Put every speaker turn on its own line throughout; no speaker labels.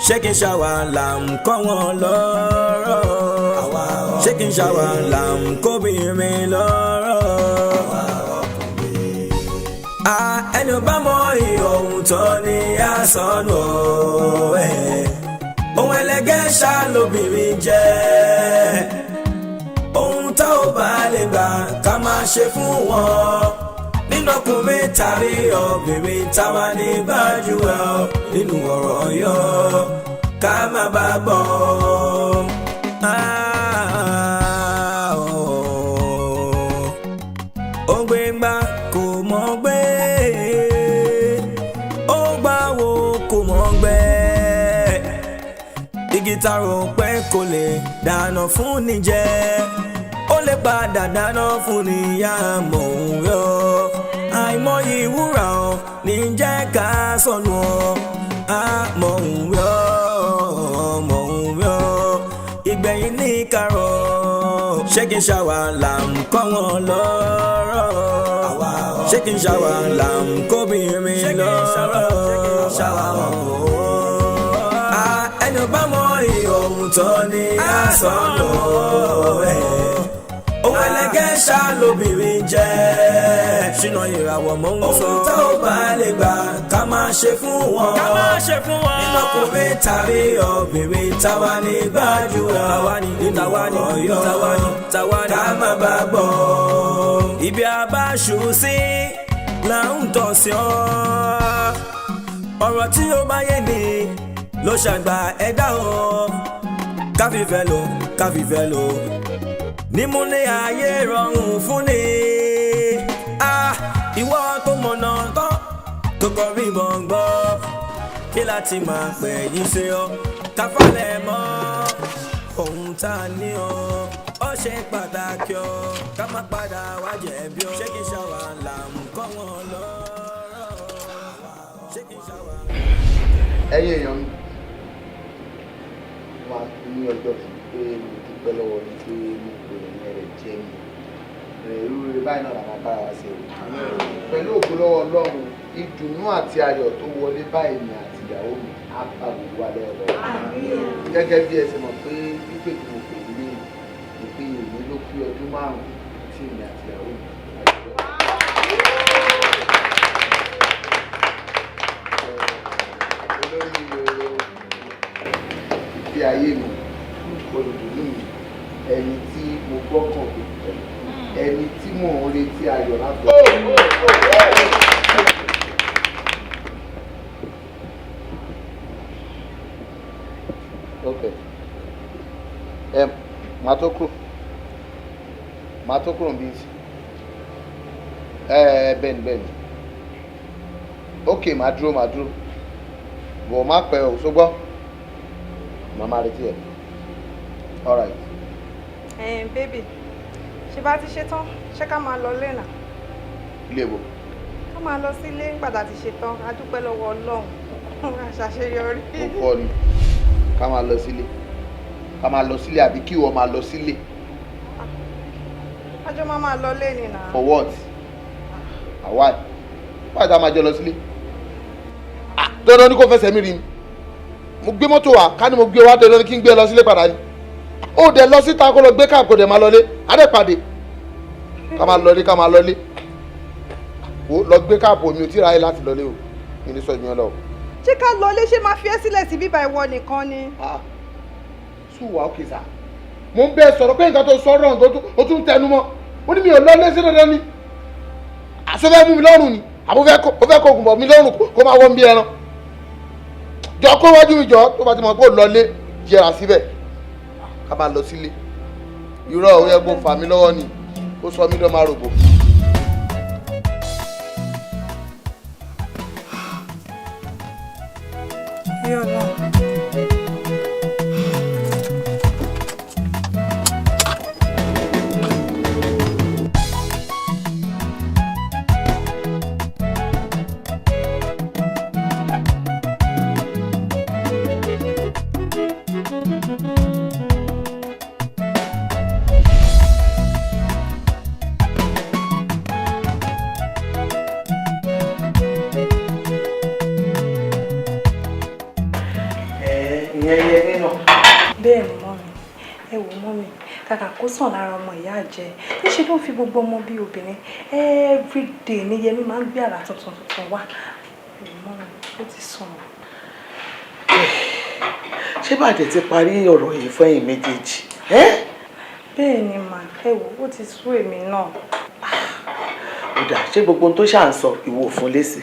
ṣé kí n ṣàwà là ń kọ́ wọn lọ́rọ̀ ṣé kí n ṣàwà là ń kóbìnrin lọ́rọ̀. Ẹni ò bá mọ ìhòòhùn tó ní àsọnù ohun ẹlẹgẹ́ ṣá lóbìnrin jẹ́ ohun tá ò bá lè gbà ká máa ṣe fún wọn nínú ọkùnrin tàbí obìnrin táwa ní Gbajue nínú ọ̀rọ̀ yọ ká má bá gbọ́. Ó gbé gbá kò mọ̀ gbé ó gbá wo kò mọ̀ gbé igi tá rò pé kò lè dáná fún ni jẹ ó lè padà dáná fún ni yá mọ̀ òun yọ àìmọye ìwúrà ọ ní jẹ́ ká sọnù ọ mọ̀ òun yọ mọ̀ òun yọ ìgbẹ̀yìn ní kárọ̀ ṣé kí n ṣàwà là ń kọ́ wọn lọ́rọ̀ ṣé kí n ṣàwà là ń kóbìnrin lọ́rọ̀ ẹni ò bá mọ ìhòòhùn tó ní àsọnù ohun ẹlẹgẹ́ ṣá lóbìnrin jẹ́ ṣínà ìràwọ̀ mọ́ ń sọ ohun tá ò bá lè gbà ká máa ṣe fún wọn nínú ọkùnrin tàbí obìnrin táwa ní Gbajue Ọ̀yọ́ ká má bá gbọ́. Ibi àbáṣu sí là ń tọ̀ sí ọ ọ̀rọ̀ tí ó bá yé ni ló ṣàgbà ẹ̀dá ọ káfífẹ́ lò nímúlé ayé rọrùn fún ni ìwọ tó mọ̀nà tán tó kọrí gbọ̀ngbọ̀ kí láti máa pè yín ṣe ọ káfálẹ̀ mọ́ ohun tá a ní ọ ó ṣe pàtàkì ọ ká má padà wá jẹ̀bi ọ ṣé kí n ṣàwà là ń kọ́ wọn lọ́rọ̀ ṣé kí n ṣàwà.
ẹ̀yin èèyàn mi máa ní ọjọ́ fún pé mo dúpẹ́ lọ́wọ́ ní pé mo pè ní ẹ̀rẹ̀ jẹ́ mi irú rere báyìí náà làwọn bára wa ṣe pẹ̀lú ògo lọ́wọ́ Ọlọ́run ìdùnnú àti ayọ̀ tó wọlé báyìí ni àti ìyàwó mi á bá gbogbo wa lọ́wọ́ gẹ́gẹ́ bí ẹ ṣe mọ̀ pé pípé tí mo pè ní ìpín ìwé ló pé ọdún márùn-ún tí èmi àti ìyàwó mi olórí ìgbé ayé mi olùdùnnú mi ẹni tí mo gbọ́kàn mi ẹni tí mò ń retí ayọ̀ látọ̀. Okay. Màá tó kúrò níbí. Bẹ́ẹ̀ni. Okay, màá dúró. Bọ̀ má pẹ́ o, ṣùgbọ́n màmá retí ẹ̀. All right.
Baby, ṣe bá ti ṣe tán, ṣé ká máa lọ lẹ́nà?
Ilé wo?
Ká máa lọ sílé nígbàtà ti ṣe tán, a dúpẹ́ lọ́wọ́ Ọlọ́run. Àṣàṣeyọrí.
Ó fọ́ ni. Ká máa lọ sílé àbí kí ìwọ máa lọ sílé.
Ajọ́ máa lọ lé ni náà.
For what? Why tá a máa jọ lọ sílé? Dandan ni kò fẹsẹ̀ mi rí mi. Mo gbé mọ́tò wá, ká ní mo gbé wá dandan ni kí n gbé lọ sílé padà ni. Ó dẹ̀ lọ síta kó lọ gbé káàpù kó dẹ̀ máa lọlé. Adé pàdé. Ká máa lọlé. Ó lọ gbé káàpù mi ò tí ì ráyè láti lọlé o. Mi ní sọ ìyẹn lọ.
Ṣé ká lọlé ṣé máa fi ẹ́ sílẹ̀ sí bíbá ìwọ nìkan ni?
Sùwà ókè sá. Mo ń bẹ sọ̀rọ̀ pé nǹkan tó sọ̀rọ̀ ó tún tẹnu mọ́. Ó ní mi ò lọlé sí dandan ni. Àṣọfẹ́ mú mi lọ́rùn ni. Àbó fẹ́ kó gùn bọ̀ mi lọ́rùn kó máa wọ́n bí ẹran. Jọ kó wájú mi jọ tó bá ti mọ̀ pé ó lọlé jẹrà síbẹ̀. Ká máa lọ sílé. Irọ́ ò yẹ kó fà mí lọ́wọ́ ni. Ó sọ mí dọ́mà rògbò.
kàkà kó sàn lára ọmọ ìyá jẹ níṣẹ́ ló ń fi gbogbo ọmọ bí obìnrin everyday ní Yẹmí máa ń gbé àrà tuntun wá ó ti sàn.
ṣé bàjẹ́ ti parí ọ̀rọ̀ yìí fún ẹ̀yin méjèèjì?
bẹ́ẹ̀ ni mà ẹ wò ó ti sú èmi náà.
ó dà ṣé gbogbo ohun tó ṣà ń sọ ìwọ ò fún lésì?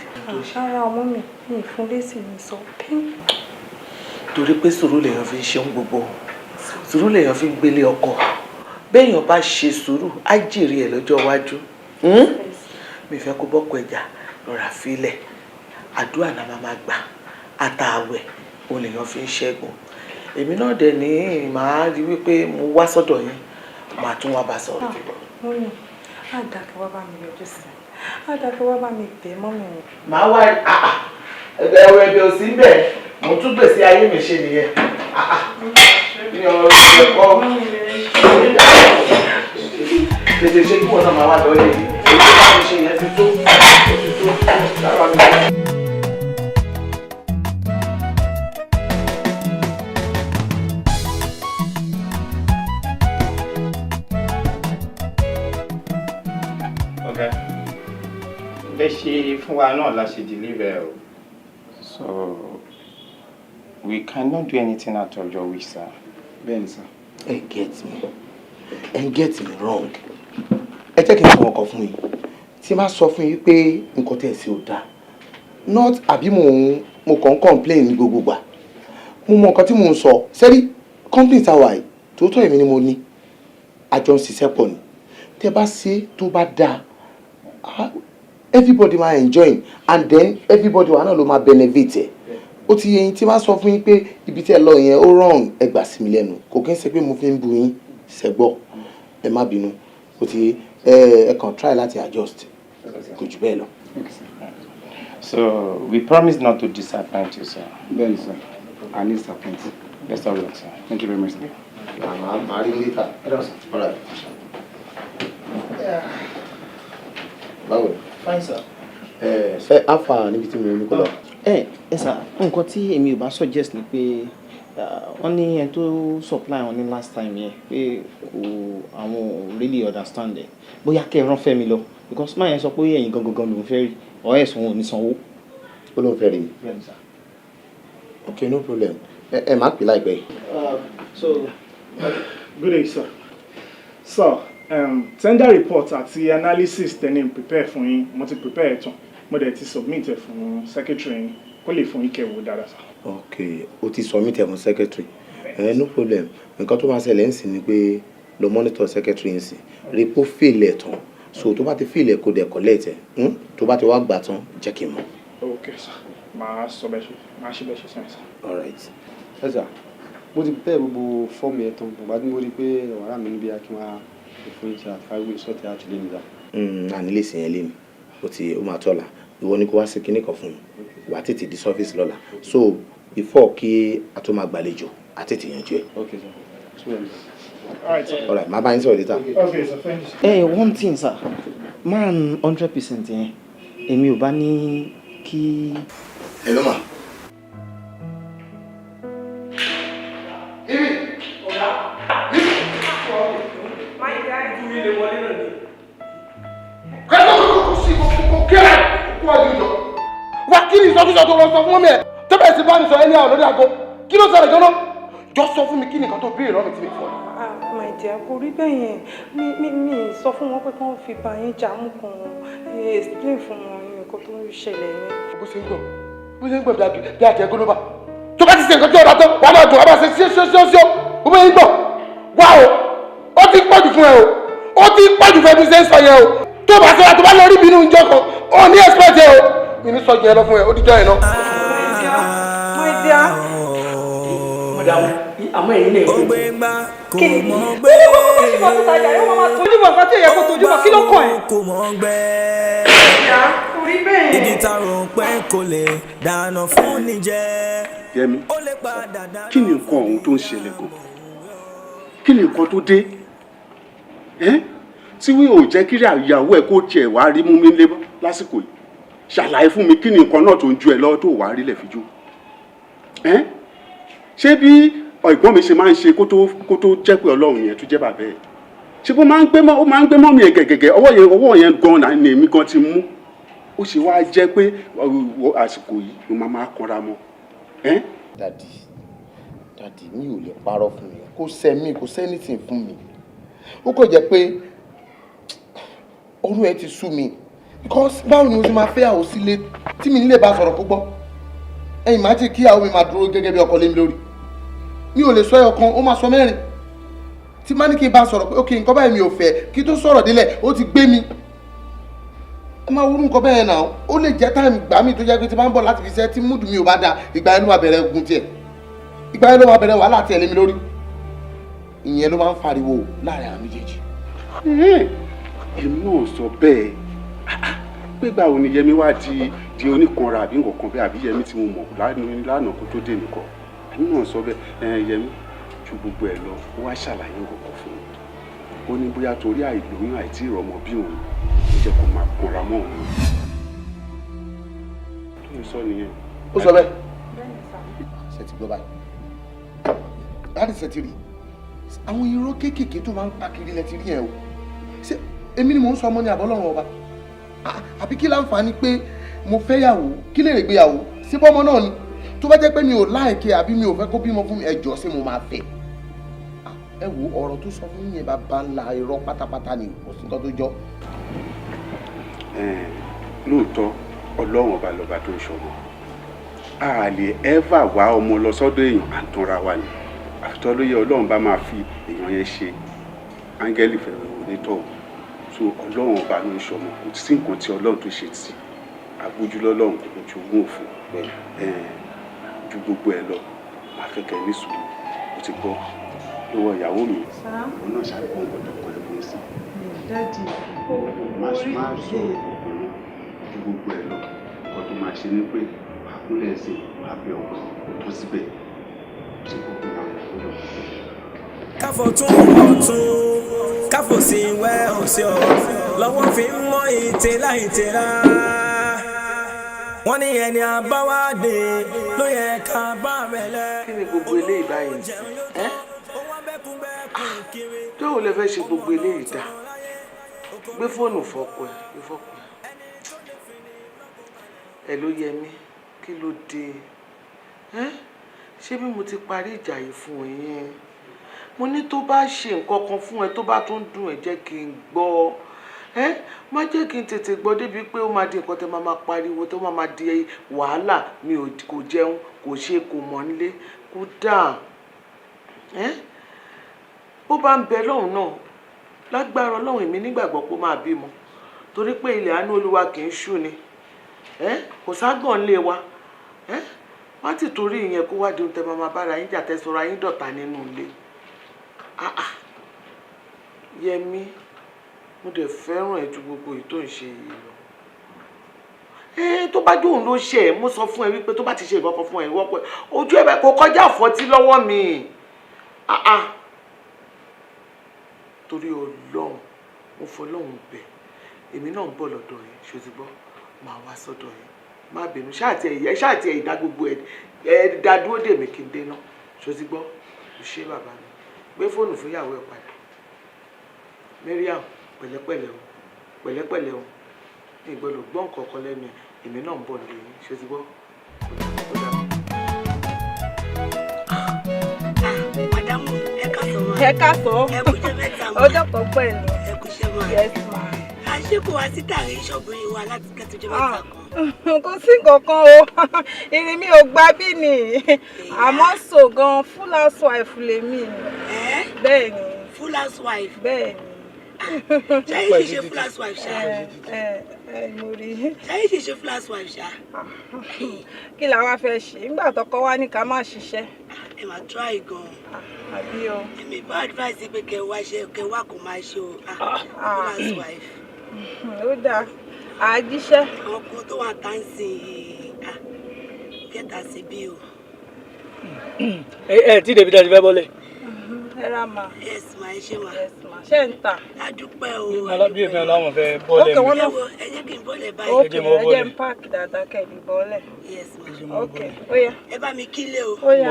rárá ọmọ mi ì fún lésì mi sọ pín.
torí pé sùúrù lèèyàn fi ń ṣe ohun gbogbo, sùúrù lèèyàn fi ń gbélé ọkọ. béèyàn bá ṣe sùúrù á jèrè ẹ̀ lọ́jọ́ iwájú. mi fẹ́ kó bọ́kọ ẹja rọra fílẹ̀, àdúrà náà máa gbà àtàwẹ̀ òun lèèyàn fi ń ṣẹ́gun. èmi náà dẹ̀ ní màá rí wípé mo wá sọ́dọ̀ yín màá tún wá bá sọ̀rọ̀ jùlọ.
mọ́mí àdàkẹ́ wá bá mi yọjú sí i, àdàkẹ́ wá bá mi bẹ̀ mọ́mí mi.
màá wá ẹ̀bẹ̀ ò sí bẹ́ẹ̀ mo tún gbèsè ayé mi ṣe nìyẹn. mi ò rẹ̀ kọ́ tètè ṣe kí wọn náà máa wá lọ lẹ́yìn èyí tó bá mi ṣe yẹn ti tó lára mi.
bẹ́ ṣe fún wa náà la ṣe deliver o. So we cannot do anything at all your wish, sir.
Ben, sir. Get me wrong. Ẹ jẹ́ kí n sọ ọkọ̀ fún yín. Tí máa sọ fún yín pé nǹkan tẹ́ ẹ sí ò dáa. Not àbí mo kàn complain ní gbogbo gbà. Mo mọ nǹkan tí mo ń sọ. Sẹ́rí company tàwa yìí tòótọ́ èmi ni mo ní. Àjọ ń ṣiṣẹ́ pọ̀ ni. Tẹ́ bá ṣe tó bá dáa. Everybody máa enjoy and then everybody wà náà ló máa benefit ẹ̀. Ó ti yẹ yín tí máa sọ fún yín pé ibi tí ẹ lọ yẹn ó wrong ẹ gbà sí mi lẹ́nu. Kò kí n ṣe pé mo fi ń bu yín ṣẹ́gbọ́. Ẹ má bínú. Ó ti ẹ kàn try láti adjust. Kò jù bẹ́ẹ̀ lọ.
So we promise not to disappoint you, sir.
Ben, sir. I need disappoint.
Best of luck, sir.
Thank you very much, sir.
Màá rí later. All right. Báwo ni?
Fine, sir.
Ṣé àfà níbi tí mo ní kó lọ?
Sir, nǹkan tí èmi ò bá suggest ni pé wọ́n ní ẹni tó supply wọn ní last time yẹn pé àwọn really understand ẹ̀ bóyá kẹ́ ẹ rán Fẹ́mi lọ because máa yẹn sọ pé ẹ̀yin gangan lòún fẹ́ rí ọ̀ ẹ̀sùn wọn ò ní sanwó.
Ó lóun fẹ́ rí mi.
Bẹ́ẹ̀ni, sir.
Okay, no problem. Ẹ máa pè láìpẹ́.
So
good day, sir. Sir, tender report àti analysis tẹ́ni prepare fún yín mo ti prepare tán mo dẹ̀ ti submit ẹ̀ fún secretary yín kó lè fún yín kẹ́wò dáadáa, sir.
Okay, o ti submit ẹ̀ fún secretary. No problem. Nǹkan tó máa ṣẹlẹ̀ ń sìn ni pé lo monitor secretary ń sìn rí pé ó fail ẹ̀ tán so tó bá ti fail ẹ̀ kó dẹ̀ collect ẹ̀ tó bá ti wá gbà tán jẹ́ kí n mọ̀.
Okay, sir. Màá ṣe bẹ́ẹ̀ ṣe sẹ́yìn, sir.
All right.
Ẹ sà, mo ti prepare gbogbo fọ́ọ̀mù ẹ̀ tán bàbá tí mo rí pé wàrà mi níbi akínwá fún iṣẹ́ àtàwé sọ́ọ̀tì àti lè nìyà.
Ànílé sìn yẹn lé mi ó máa tọ́la ìwọ ni kó wá sí kinní kan fún mi wà á tètè di surface lọ́la so before kí a tó máa gbàlejò a tètè yanjú ẹ̀.
Okay, sir.
All right, sir.
All right, máa bá yín sọ̀rọ̀ later.
Okay, sir. Thank you, sir.
One thing, sir, man 100% yẹn èmi ò bá ní kí.
Hello ma.
Wá kí ni ìsọkúsọ tó lọ sọ fún mi ẹ̀ tó bẹ̀rẹ̀ sí bá mi sọ ẹni àwọn lórí aago kí ló ṣẹlẹ̀ gan-an jọ sọ fún mi kí nìkan tó béèrè lọ́mì tí mi fọ́.
my dear kò rí bẹ́ẹ̀ yẹn mi sọ fún wọn pé kí wọ́n fi bá yín jà mú kan explain fún wọn nǹkan tó ń ṣẹlẹ̀ yẹn.
bó ṣe ń gbọ́ bí àjẹ́ gólóbà tó bá ti ṣe nǹkan tí ọ̀dà tán wàá máa dùn wàá máa ṣe ṣíṣíṣíṣíṣíó bó bá yín gbọ́ wá o ó ti pọ̀jù fún ẹ o ó ti pọ̀jù fún ẹ bí ṣe ń sọ yẹn o tó bá ṣe àtúbá lórí bínú ìjọ kan ó ní expect ẹ o mi ní sọ jẹ́ lọ fún ẹ ó ti jọ ẹ náà.
my dear.
Madam, àmọ́ ẹ̀yin náà
ó gbé gbá kò mọ̀ gbé.
kí ni kókó kó ṣùgbọ́n tó tajà yóò máa tójú bọ̀ nǹkan tí èèyàn kò tójú bọ̀ kí ló kàn ẹ́.
kò mọ̀ gbé.
ìyá kò rí bẹ́ẹ̀.
igi ta rò pé kò lè dáná fún ni jẹ.
Yẹmi,
ó lè padà dáná.
kí ni nǹkan ọ̀hún tó ń ṣẹlẹ̀ gan? Kí ni nǹkan tó dé? Tí wí ò jẹ́ kí ìyàwó ẹ̀ kó tiẹ̀ wá rí mú mi lé lásìkò yìí. Ṣàlàyé fún mi kí ni nǹkan náà tó ń ju ẹ lọ́wọ́ tó wà á rí lẹ̀ fi jó. Ṣé bí ẹ̀gbọ́n mi ṣe máa ń ṣe kó tó jẹ́ pé Ọlọ́run yẹn tó jẹ́ bàbá ẹ̀ ṣé bó máa ń gbé mọ́ mi gẹ̀gẹ̀gẹ̀ ọwọ́ yẹn gan ni èmi gan ti mú ó ṣe wá jẹ́ pé àsìkò yìí ló máa kanra mọ́.
dadi mi ò lè parọ́ fún mi kò sẹ́mi kò sẹ́nìtì fún mi ó kò jẹ́ pé ọ̀rọ̀ ẹ ti sú mi because báwo ni mo ti máa fẹ́ àwọn sílé tí mi nílé bá sọ̀rọ̀ púpọ̀ ẹ̀yìn máa ti kí àwọn mi máa dúró gẹ́gẹ́ bí ọkọ lé mi lórí mi ò lè sọ ẹyọ kan ó máa sọ mẹ́rin tí má ní kí n bá sọ̀rọ̀ pé ok nǹkan báyìí mi ò fẹ́ kí tó sọ̀rọ̀ délẹ̀ ó ti gbé mi ẹ máa wúrú nǹkan bẹ́ẹ̀ náà ó lè jẹ́ táìmù gbà mí tó jẹ́ pé tí máa ń bọ̀ láti fi ṣẹ́ tí múdù mi ò bá da ìgbà yẹn ló máa bẹ̀rẹ̀ ogun tiẹ̀ ìgbà yẹn ló máa bẹ̀rẹ̀ wàhálà tiẹ̀ lé mi lórí ìyẹn ló máa ń fariwo láàrin àwọn méjèèjì.
èmi náà sọ bẹ́ẹ̀ pé báwo ni Yẹmi wá di oníkanra àbí nǹkan bẹ́ẹ̀ àbí Yẹmi tí mo mọ̀ lánàá kó tó dé nìkan èmi náà sọ bẹ́ẹ̀ Yẹmi ju gbogbo ẹ̀ lọ ó wá ṣàlàyé nǹkan fún mi ó ní bóyá torí àìlóyún àìtí ìrọmọ bí òun ó jẹ́ kó máa kanra mọ́ òun tó ń sọ nìyẹn.
ó sọ bẹ́ẹ̀ ṣe ti gbọ́ báyìí láti ṣe ti rí àwọn irọ́ kéékèèké tó máa ń pa kiri lẹ ti rí ẹ o ṣé èmi ni mò ń sọ ọmọ ní àbọ́lọ́run ọba àbí kí láǹfààní pé mo fẹ́ yàwó kí lè rè gbéyàwó sí bọ́mọ náà ni tó bá jẹ́ pé mi ò láìkẹ́ àbí mi ò fẹ́ kó bímọ fún mi ẹ jọ̀ọ́ ṣé mo máa fẹ́ ẹ wo ọ̀rọ̀ tó sọ fún yẹn bàbá ńlá irọ́ pátápátá ni kò sí nǹkan tó jọ.
lóòótọ́ Ọlọ́run ọba lọ́ba tó ń ṣọmọ a lè ẹ́fà wá ọmọ lọ sọ́dọ̀ èèyàn à ń tanra wa ni àtọ́ ló yẹ Ọlọ́run bá máa fi èèyàn yẹn ṣe áńgẹ́lì fẹ̀rẹ̀ onítọ̀ so Ọlọ́run ọba ló ń ṣọmọ kò sí nǹkan tí Ọlọ́run tó ṣe tì àbójúlọ́ Ọlọ́run kò lójú ogún òfin ju gbogbo ẹ lọ máa fẹ́ kẹ́ ní sùúrù ó ti gbọ́ lọ́wọ́ ìyàwó mi òun náà ṣàgbọ́n gbọ́dọ̀ kan ẹ̀fọn sí máa sọ ọkùnrin ju gbogbo ẹ lọ nǹkan tó máa ṣe ni pé àkúnlẹ̀ ẹ̀sìn máa bẹ ọkọ tó síbẹ̀ tí gbogbo náà lọ.
káfọ̀ tún ọ̀tún káfọ̀ sí wẹ́ òsì ọ̀ lọ́wọ́ fi ń mọ ìtẹ́ láì tẹ́ra wọ́n ní ẹni àbáwádé ló yẹ ká bá rẹ̀ lẹ́.
kí ni gbogbo eléyìí báyìí tó o lè fẹ́ ṣe gbogbo eléyìí dá gbé fóònù fọ́pọ̀ ẹ ló yẹ mí kí ló dé ṣé bí mo ti parí ìjà yìí fún yín mo ní tó bá ṣe nǹkan kan fún ẹ tó bá tún dùn ẹ jẹ́ kí n gbọ́ má jẹ́ kí n tètè gbọ́ débi pé ó máa di nǹkan tẹ́ máa pariwo tó máa di wàhálà mi kò jẹun kò ṣe kò mọ̀ nílé kó dà bó bá ń bẹ lọ́hùn náà lágbára Ọlọ́run èmi nígbàgbọ́ pé ó máa bímọ torí pé ilẹ̀ àánú Olúwa kì í ṣú ni kò ságàn lé wa má ti torí ìyẹn kó wá di ohun tẹ́ máa bára yín jà tẹ́ sọra yín dọ̀tá nínú ilé Yẹmi mo dẹ̀ fẹ́ràn ẹ̀ ju gbogbo èyí tó ń ṣe yìí lọ. tó bá dóhùn ló ṣe ẹ̀ mo sọ fún ẹ wípé tó bá ti ṣe ìbọn fún ẹ ìwọ́pẹ́ ojú ẹ̀ kò kọjá àfọ́tí lọ́wọ́ mi. torí Ọlọ́run mo fọlọ́run bẹ̀ èmi náà ń bọ̀ lọ́dọ̀ yẹn ṣòtìgbọ́ máa wá sọ́dọ̀ yẹn má bínú ṣáàtì ẹ̀ ìdá gbogbo ẹ̀ dá dúró dè mí kí n dé náà ṣòtìgbọ́ kò ṣe bàbá mi gbé fóònù fún ìyàwó ẹ̀ padà Mariam pẹ̀lẹ́pẹ̀lẹ́ o ní ìgbọ́dọ̀ gbọ́ nǹkan kan lẹ́nu èmi náà ń bọ̀ lé yín ṣe ti gbọ́.
Màdàmú ẹ káàsán ma.
Ẹ káàsán.
Ẹ kú jẹ́ mẹ́ta ma.
Ọjọ́ kan pẹ̀lú.
Ẹ kú ṣẹ́ ma.
Yes ma.
Àṣekò wa sí tààrí ṣọ́ọ̀bù yìí wa láti kẹ́tù jẹ́ mẹ́ta kan.
Kò sí nǹkan kan o ìrìn mi ò gbà bí ni àmọ́ so gan full housewife lèmi bẹ́ẹ̀ ni.
Full housewife.
bẹ́ẹ̀ ni.
Ṣáyé ṣe ṣe full housewife ṣá.
Mo rí.
Ṣáyé ṣe ṣe full housewife ṣá.
Kí la wá fẹ́ ṣe nígbà tọkọ wa ní ká má ṣiṣẹ́.
Ẹ máa try gan.
Àbí o.
Èmi bá advice pé kẹ wá kò máa ṣe o. Full housewife.
Ó dáa àjíṣẹ́.
Ọkùnrin tó wà táǹsì yìí kẹta sí bí o.
Tí David àti fẹ́ bọ́lẹ̀.
Era ma.
Yes ma, ẹ ṣé ma.
Yes ma. Ṣé ń tà?
A dúpẹ́ o.
Bí èmi aláwọ̀ fẹ́ bọ́lẹ̀ mi.
Ẹ jẹ́ kí n bọ́lẹ̀ báyìí.
Okay, ẹ jẹ́ n park dáadáa kẹ́ lè bọ́lẹ̀.
Yes ma.
Okay, oya.
Ẹ bá mi kílé o.
Oya.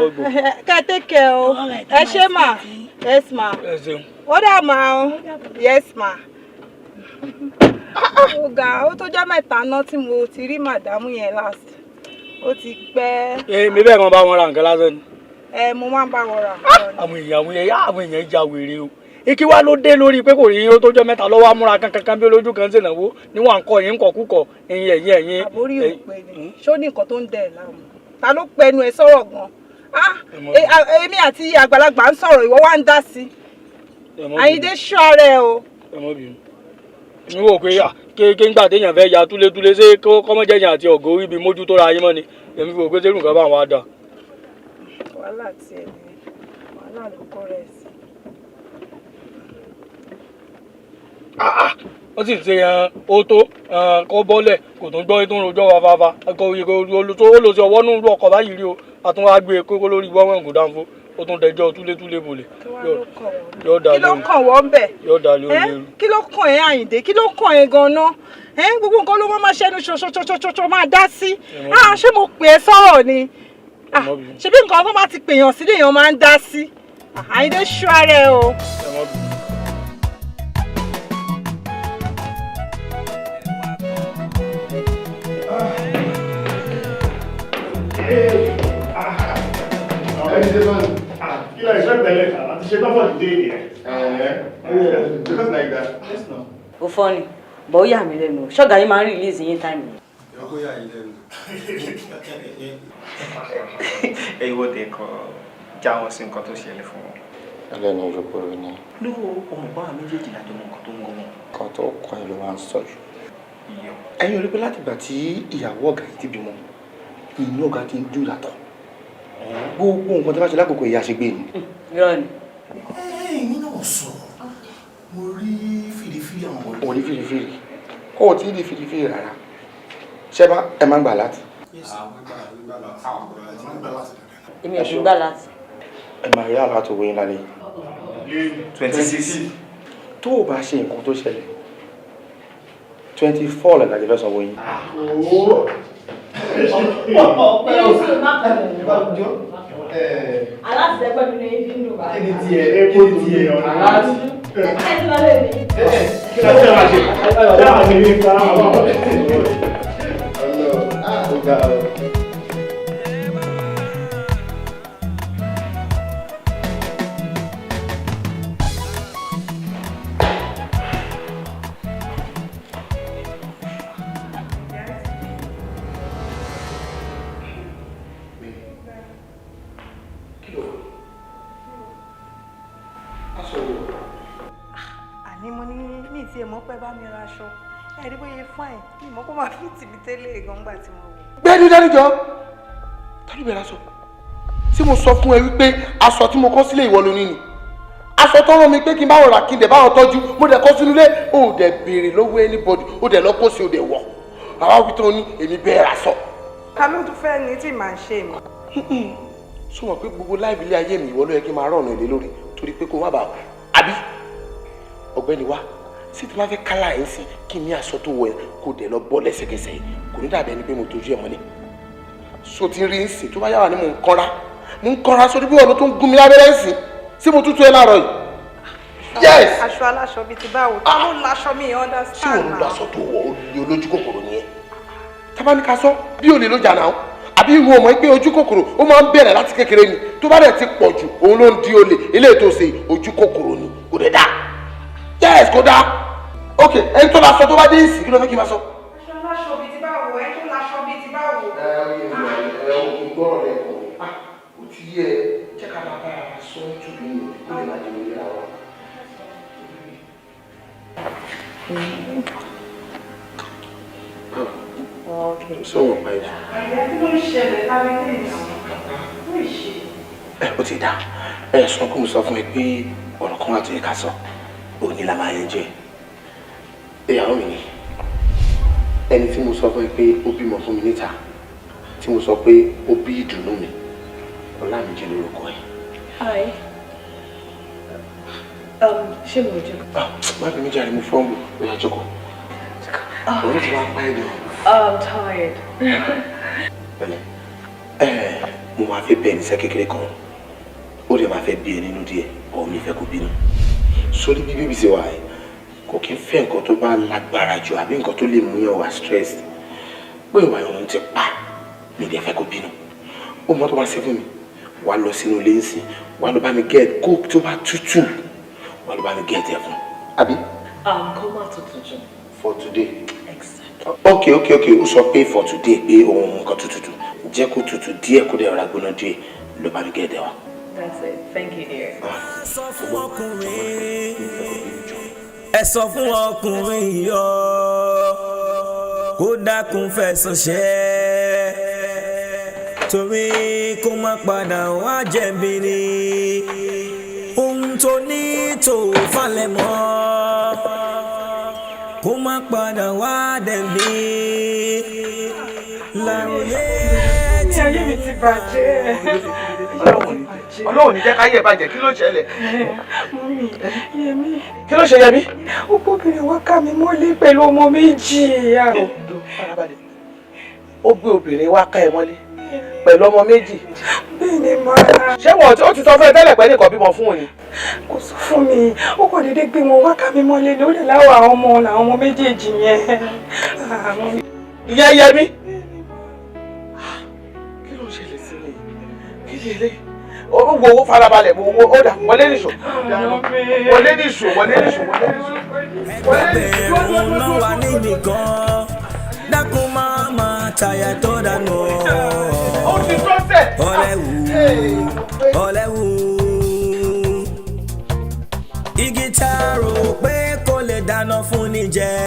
Kẹ́ take care o. Ẹ ṣé ma. Yes ma.
Ẹ ṣeun.
Ó dà ma o. Yes ma. Ọ̀gá, ó tó jẹ́ mẹ́ta náà tí mo ti rí màdámù yẹn last. Ó ti pẹ́.
Mi bẹ́ẹ̀ kan bá wọn ra nǹkan lásán ni.
Mo máa ń bá wọn ra.
Àwọn èèyàn ja wèrè o. Iki wá ló dé lórí pé kò rí ó tó jẹ́ mẹ́ta lọ́wọ́ amúra kankan bí olójú kan ṣènáwó níwọ̀n à ń kọ́ yín kọ̀kúkọ̀ ẹ̀yìn.
Àbórí òpè ni. Ṣó ní nǹkan tó ń dẹ̀ láàmú? Ta ló pẹnu ẹ sọ̀rọ̀ gan? Èmi àti àgbàlagbà ń sọ̀rọ̀ ìwọ wá ń dá sí. Àyíndé ṣọ́ rẹ o.
Mi wò pé kéèké ńgbà téèyàn fẹ́ ya túlétúlé ṣé kọ́mọ́jẹ́yìn àti ọ̀gọ́ orí ibi mójú tó ra yín mọ́ ni èmi fi wò pé sẹ́rù nǹkan bá wọn á dà.
Wàhálà tiẹ̀ ni wàhálà ló kọ́ rẹ̀ sí.
Wọ́n sì ṣe ó tó kọ́ bọ́lẹ̀ kò tún gbọ́ tó ń rojọ́ wàfàfà ó lọ sí ọwọ́ nínú ọkọ̀ báyìí rí o àtúnwá gbé kókó lórí wọ́n kò dáńfó ó tún dẹjọ́ túlétúlé bolẹ̀.
Kí ló kàn wọ́n bẹ̀? Kí ló kàn ẹ́ Àyìndé? Kí ló kàn ẹ́ gan-an? Gbogbo nǹkan ló máa ṣẹ́nu ṣoṣoṣoṣoṣo máa dá sí. Ṣé mo pè é sọ̀rọ̀ ni? Ṣebí nǹkan tó bá ti pèèyàn sílé èèyàn máa ń dá sí. Àyìndé ṣọ́ ara ẹ o.
Kí ló ìfẹ́ bẹ̀rẹ̀ kà láti ṣe tọ́pọ̀ dìde nìyẹn?
Just like that.
Ó fọ́ ni, bọ̀ ó yà mí lẹ́nu. Ṣọ́gà yín máa ń release yín time ni.
Ó yà yín lẹ́nu.
Ìwọ dé kan já wọn sí nǹkan tó ṣẹlẹ̀ fún wọn.
Ẹlẹ́ni ìrúkúrú ni.
Ló ọmọ bá wa méjèèjì lájọ mọ nǹkan tó ń gọ́ wọn.
Nǹkan tó kọ́ ẹ ló máa ń sọ jù. Ẹ̀yin ò rí pé láti ìgbà tí ìyàwó ọ̀gá yìí ti bímọ, inú ọ̀gá ti ń dùn yàtọ̀. Gbogbo nǹkan tí wọ́n ṣe lákòókò ìyá ṣe gbé ni.
Irọ́ ni.
Èmi náà sọ, mo rí fìdífìdí àwọn ọmọ.
Mo rí fìdífìdí. Kó o tí ì rí fìdífìdí rárá. Ṣé ẹ máa ń gbà láti?
Èmi ò fi gbà láti.
Ẹ máa rí àlá tó wéyìn lálẹ́.
26.
Tó o bá ṣe nǹkan tó ṣẹlẹ̀, 24 lẹ́la jẹ́ fẹ́ sọ wéyìn.
Aláti ẹgbẹ́ mi ní ibi ń lò bá.
Ẹni tí ẹ aláti.
Ẹ ti lọ lé mi.
Kí ló ṣe máa ṣe? Ṣé àwọn ti ní ìta àwọn ọmọ?
Àní mo ní ní ìtì ẹ̀mọ́ pẹ́ bá mi ra aṣọ. Rí bóyá fún ẹ̀ ní ìmọ̀ kó máa fi tìbí tẹ́lẹ̀ ìgbọ̀ngbà tí mo wọ̀.
Gbẹ́ni dáríjọ́, tàbí bẹ̀rẹ̀ aṣọ. Tí mo sọ fún ẹ wípé aṣọ tí mo kọ́ sílé ìwọ lóní ni. Aṣọ tó rán mi pé kí n bá wọn rà kí n dẹ̀ bá wọn tọ́jú, mo dẹ̀ kọ́ sínú ilé, ó dẹ̀ béèrè lọ́wọ́ anybody, ó dẹ̀ lọ kó sí ó dẹ̀ wọ̀. Àwa wí tó ní èmi bẹ́ẹ̀ ra aṣọ.
Ká ló tún fẹ́ ní tí màá ṣe mi.
Sọ wọn pé gbogbo láìpẹ́ ilé ayé mi ìwọ ló yẹ kí n máa rán ọ̀nà ilé lórí torí pé kó má bàa àbí ọ̀gbẹ́ni wa sí ti máa fẹ́ kálá ẹ̀ ń sìn kí n ní aṣọ tó wọ ẹ kó dẹ̀ lọ bọ́ lẹ́sẹ̀kẹsẹ̀ kò ní dàbí ẹni pé mo tójú ẹ mọ́lẹ̀ so ti rí ń sìn tó bá yà wà ní mò ń kanra sórí bí ọ̀nà tó ń gún mi lábẹ́rẹ́ ń sìn sí mo tútù ẹ láàárọ̀ yìí. Yes.
Aṣọ aláṣọ bíi ti báwo tí ó láṣọ mi understand
náà. Tí òun láṣọ tó wọ ó lé olójú kòkòrò nìyẹn tábánikà sọ bí olè ló jà náà àbí ìwọ ọmọ pé ojú kòkòrò ó máa ń bẹ̀rẹ̀ láti kékeré ni tó bá dẹ̀ ti pọ̀ jù òun ló ń di olè eléyìí tó ṣe ojú kòkòrò ni kò dẹ̀ dá. Yes kò dá. Ok ẹni tó láṣọ tó bá dé ìsìn kí ló fẹ́ kí n máa sọ.
Aṣọ aláṣọ bíi ti báwo ẹ tó láṣọ bíi ti báwo.
Ìgbọ́rọ̀ rẹ̀ kò tí yẹ jẹ́ ká máa bára wa sọ nítorí ní kó lè má dé orí ara wa.
Okay.
So what, babe? Ó ti dá. Sọ kó mo sọ fún ẹ pé ọ̀rọ̀ kan wà tó yẹ ká sọ. Òní la máa yẹn jẹ. Ìyàwó mi ni. Ẹni tí mo sọ fún ẹ pé ó bímọ fún mi níta. Tí mo sọ pé ó bí ìdùnnú mi. Ọlámìjí lórúkọ ẹ̀.
Hi. Ṣé mo jẹ́?
Má fi mí jàre mo fọ́ọ̀mù bóyá jókòó. Orí ti wá pa ẹ̀ lọ.
I'm tired.
Mo máa fẹ́ bẹ́ẹ̀ níṣẹ́ kékeré kan. Ó lè máa fẹ́ bí ẹ nínú díẹ̀, ọ̀ mi fẹ́ kó bínú. Sórí bí bíbí ṣe wà ẹ̀, kò kí ń fẹ́ nǹkan tó bá lágbára jù àbí nǹkan tó lè mú yàn wá stress. Bóyá ìwà ìrọ̀rùn ti pa, mi dẹ̀ fẹ́ kó bínú. Ó mọ́ tó bá ṣe fún mi, wà lọ sínú ilé ń sìn, wà lọ bá mi get coke tó bá tútù, wà lọ bá mi get ẹ̀ fún. Àbí?
Kó má tutù jù.
For today. Okay. Ó sọ pé for today pé ohun nǹkan tútù jẹ́ kó tútù díẹ̀ kó dẹ̀ rà gbóná díẹ̀ ló bá mi get ẹ̀ wá.
That's it. Thank you, dear.
Ẹ sọ fún ọkùnrin yọ kó dákun fẹ̀sùn ṣẹ́ torí kó má padà wá jẹ̀bi ni ohun tó ní tó falẹ̀ mọ́ kó má padà wá dẹ̀bi láàyè
tí ayé mi ti bàjẹ́.
Ọlọ́run ní jẹ́ káyé bàjẹ́, kí ló ṣẹlẹ̀?
Mọ́mí, Yẹmí.
Kí ló ṣe Yẹmí?
Ó gbóbìnrin wá ká mi mọ́lé pẹ̀lú ọmọ méjì.
Ó gbé obìnrin wá ká ẹ mọ́lé pẹ̀lú ọmọ méjì.
Bẹ́ẹ̀ni máa.
Ṣé ó ti sọ fún ẹ tẹ́lẹ̀ pé nìkan bímọ fún òní?
Kò sọ fún mi, ó kàn déédéé gbé wọn wá ká mi mọ́lé ní ó lè láwọ àwọn ọmọ méjèèjì yẹn.
Ìyá Yẹmí. Kí ló ń ṣẹlẹ̀ sí mi? Kí lè lè? Owó farabalẹ̀ ó dà wọlé nìṣó. Wọlé nìṣó.
Ẹgbẹ̀rún náà wà ní nìkan dákun máa tàyà tó dànù. Ọlẹ́wù igi tá a rò pé kò lè dáná fún ni jẹ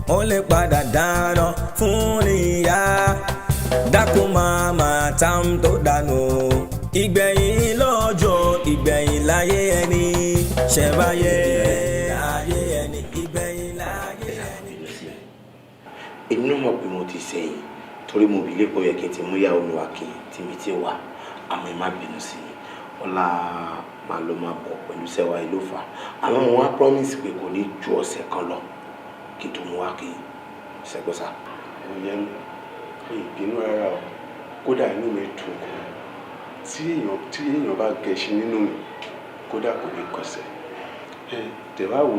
ó lè padà dáná fún ni yá dákun máa tàm tó dànù. Ìgbẹ̀yìn lọ́jọ́ ìgbẹ̀yìn láyé ẹni ṣẹ̀báyé láyé ẹni ìgbẹ̀yìn láyé ẹni.
Èmi náà mọ̀ pé mo ti sẹ́yìn torí mo bìlẹ̀ pé ó yẹ kí n ti mú ìyàwó mi wá kí tìmí ti wà àmọ́ ẹ má bínú sí i ọlá máa lọ máa bọ̀ pẹ̀lú sẹ́wà ìlú fà àwọn ọmọ wa promise pé kò ní ju ọ̀sẹ̀ kan lọ kí tó mú wá kí ṣẹ́gbọ́sà.
Ìyẹn ìbínú rárá o kódà inú mi dùn kù tí èèyàn bá gẹṣin nínú mi kódà kò ní kọsẹ̀ tẹ̀wá wo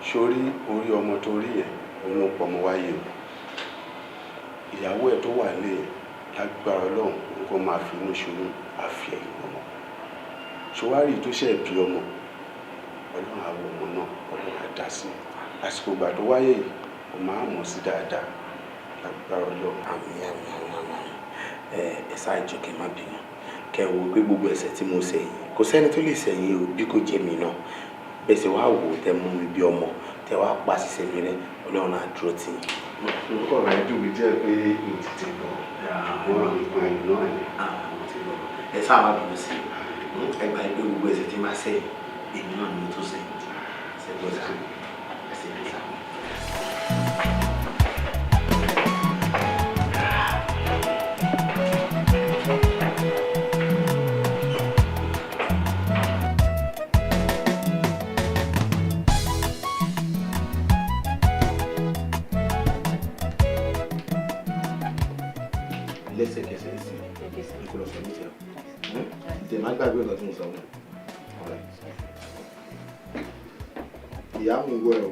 sórí orí ọmọ tó rí yẹn òun ló pọ̀ mọ́ wáyé o ìyàwó ẹ̀ tó wà lé lágbára Ọlọ́run nǹkan máa fi inú ṣòro àfi ẹ̀yìn ọmọ ṣòwárì tó ṣe bí ọmọ Ọlọ́run àwọn ọmọ náà Ọlọ́run á dá sí àsìkò ìgbà tó wáyé yìí ó máa mọ̀ sí dáadáa lágbára Ọlọ́run.
àmín ẹ sáà jọ kẹ́ má bínú kẹ́ wo pé gbogbo ẹ̀ṣẹ̀ tí mo ṣẹ̀ yìí kò sẹ́ni tó lè ṣẹ̀yìn o bí kò jẹ́ mi náà bẹ́ẹ̀ sì wá wò ó tẹ́ mú mi bí ọmọ tẹ́ wá pa ṣiṣẹ́ mi rẹ Ọlọ́run á dúró tì í.
orúkọ rẹ dùn mí jẹ́ pé mi tètè lọ àwọn ìgbà ìlú náà ni.
ẹ sáà má bínú sí ẹ gbà pé gbogbo ẹ̀ṣẹ̀ tí máa ṣẹ̀ èmi náà ni mo tó ṣẹ̀ ṣẹ́gbọ́n sá ẹ̀ṣẹ̀ mi sá. lẹ́sẹ̀kẹsẹ̀ sí ìkọlọ̀ sọ ní ìṣẹ́ tẹ̀ má gbàgbé ọ̀gá tó ń sọ wọn. ìyá mi gbọ́ ẹ̀ o.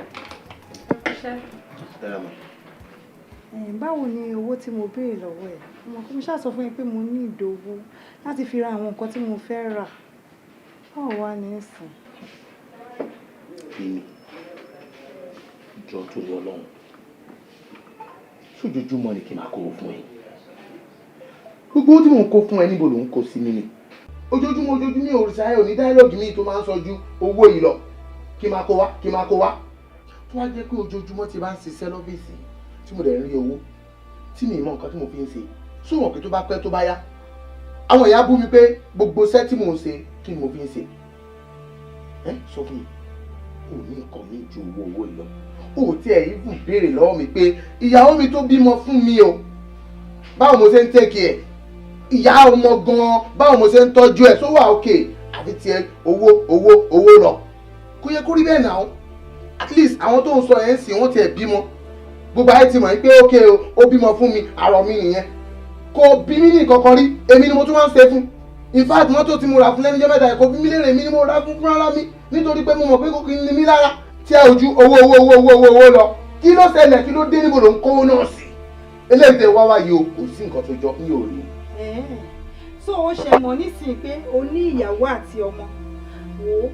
Báwo ni owó tí mo béèrè lọ́wọ́ ẹ̀? Ọmọ kí mo ṣáà sọ fún yín pé mo ní ìdòwú láti fi ra àwọn nǹkan tí mo fẹ́ rà. Báwo wá ní ìsìn?
Èmi jọ tó lọ lọ́hùn. Ṣójoojúmọ́ ni kí n máa kó fún ẹ. Gbogbo tí mò ń kó fún ẹ níbo ló ń kó sí mi ni. Ojoojúmọ́ ní òrìṣà ẹ̀ òní dáílọ́gì mi tó máa ń sọ ju owó yìí lọ. Kí máa kó wá. Tó wá jẹ́ pé ojoojúmọ́ ti bá ń ṣiṣẹ́ lọ́fíìsì tí mo dẹ̀ ń rí owó tí mi mọ nǹkan tí mo fi ń ṣe. Sọ̀rọ̀ pé tó bá pẹ́ tó bá yá. Àwọn ìyá bú mi pé gbogbo iṣẹ́ tí mò ń ṣe kí ni mo fi ń ṣe. Sọ fún mi, ò ní nǹkan mi ju owó yìí lọ. Ó tiẹ̀ even béèrè lọ́wọ́ mi pé ìyàwó mi tó bímọ fún mi o báwo mo ṣe ń take ẹ̀ ìyá ọmọ gan-an báwo mo ṣe ń tọ́jú ẹ̀ tó wà òkè àfi tiẹ̀ owó lọ kò yẹ kó rí bẹ́ẹ̀ náà at least àwọn tó ń sọ ẹ̀ ń sìn wọ́n ti ẹ̀ bímọ gbogbo ayé ti mọ̀ pé ókè ó bímọ fún mi àrọ̀ mi nìyẹn kò bí mi ní kankan rí èmi ni mo tún wá ń ṣe fún in fact mọ́tò tí mo rà fún lẹ́nu jẹ́ mẹ́ta ẹ̀kọ́ bí mi léèrè mi ni mo rà fún fúnra mi nítorí pé mo mọ̀ pé kò kí ni mí lára tí a ojú owó lọ kí ló ṣẹlẹ̀ kí ló dé níbo ló ń kówó náà sí eléyìí tẹ wá wáyé o kò sí nǹkan tó jọ ní òní.
so ó ṣe mọ̀ nísìnyí pé o ní ìyàwó àti ọmọ wò ó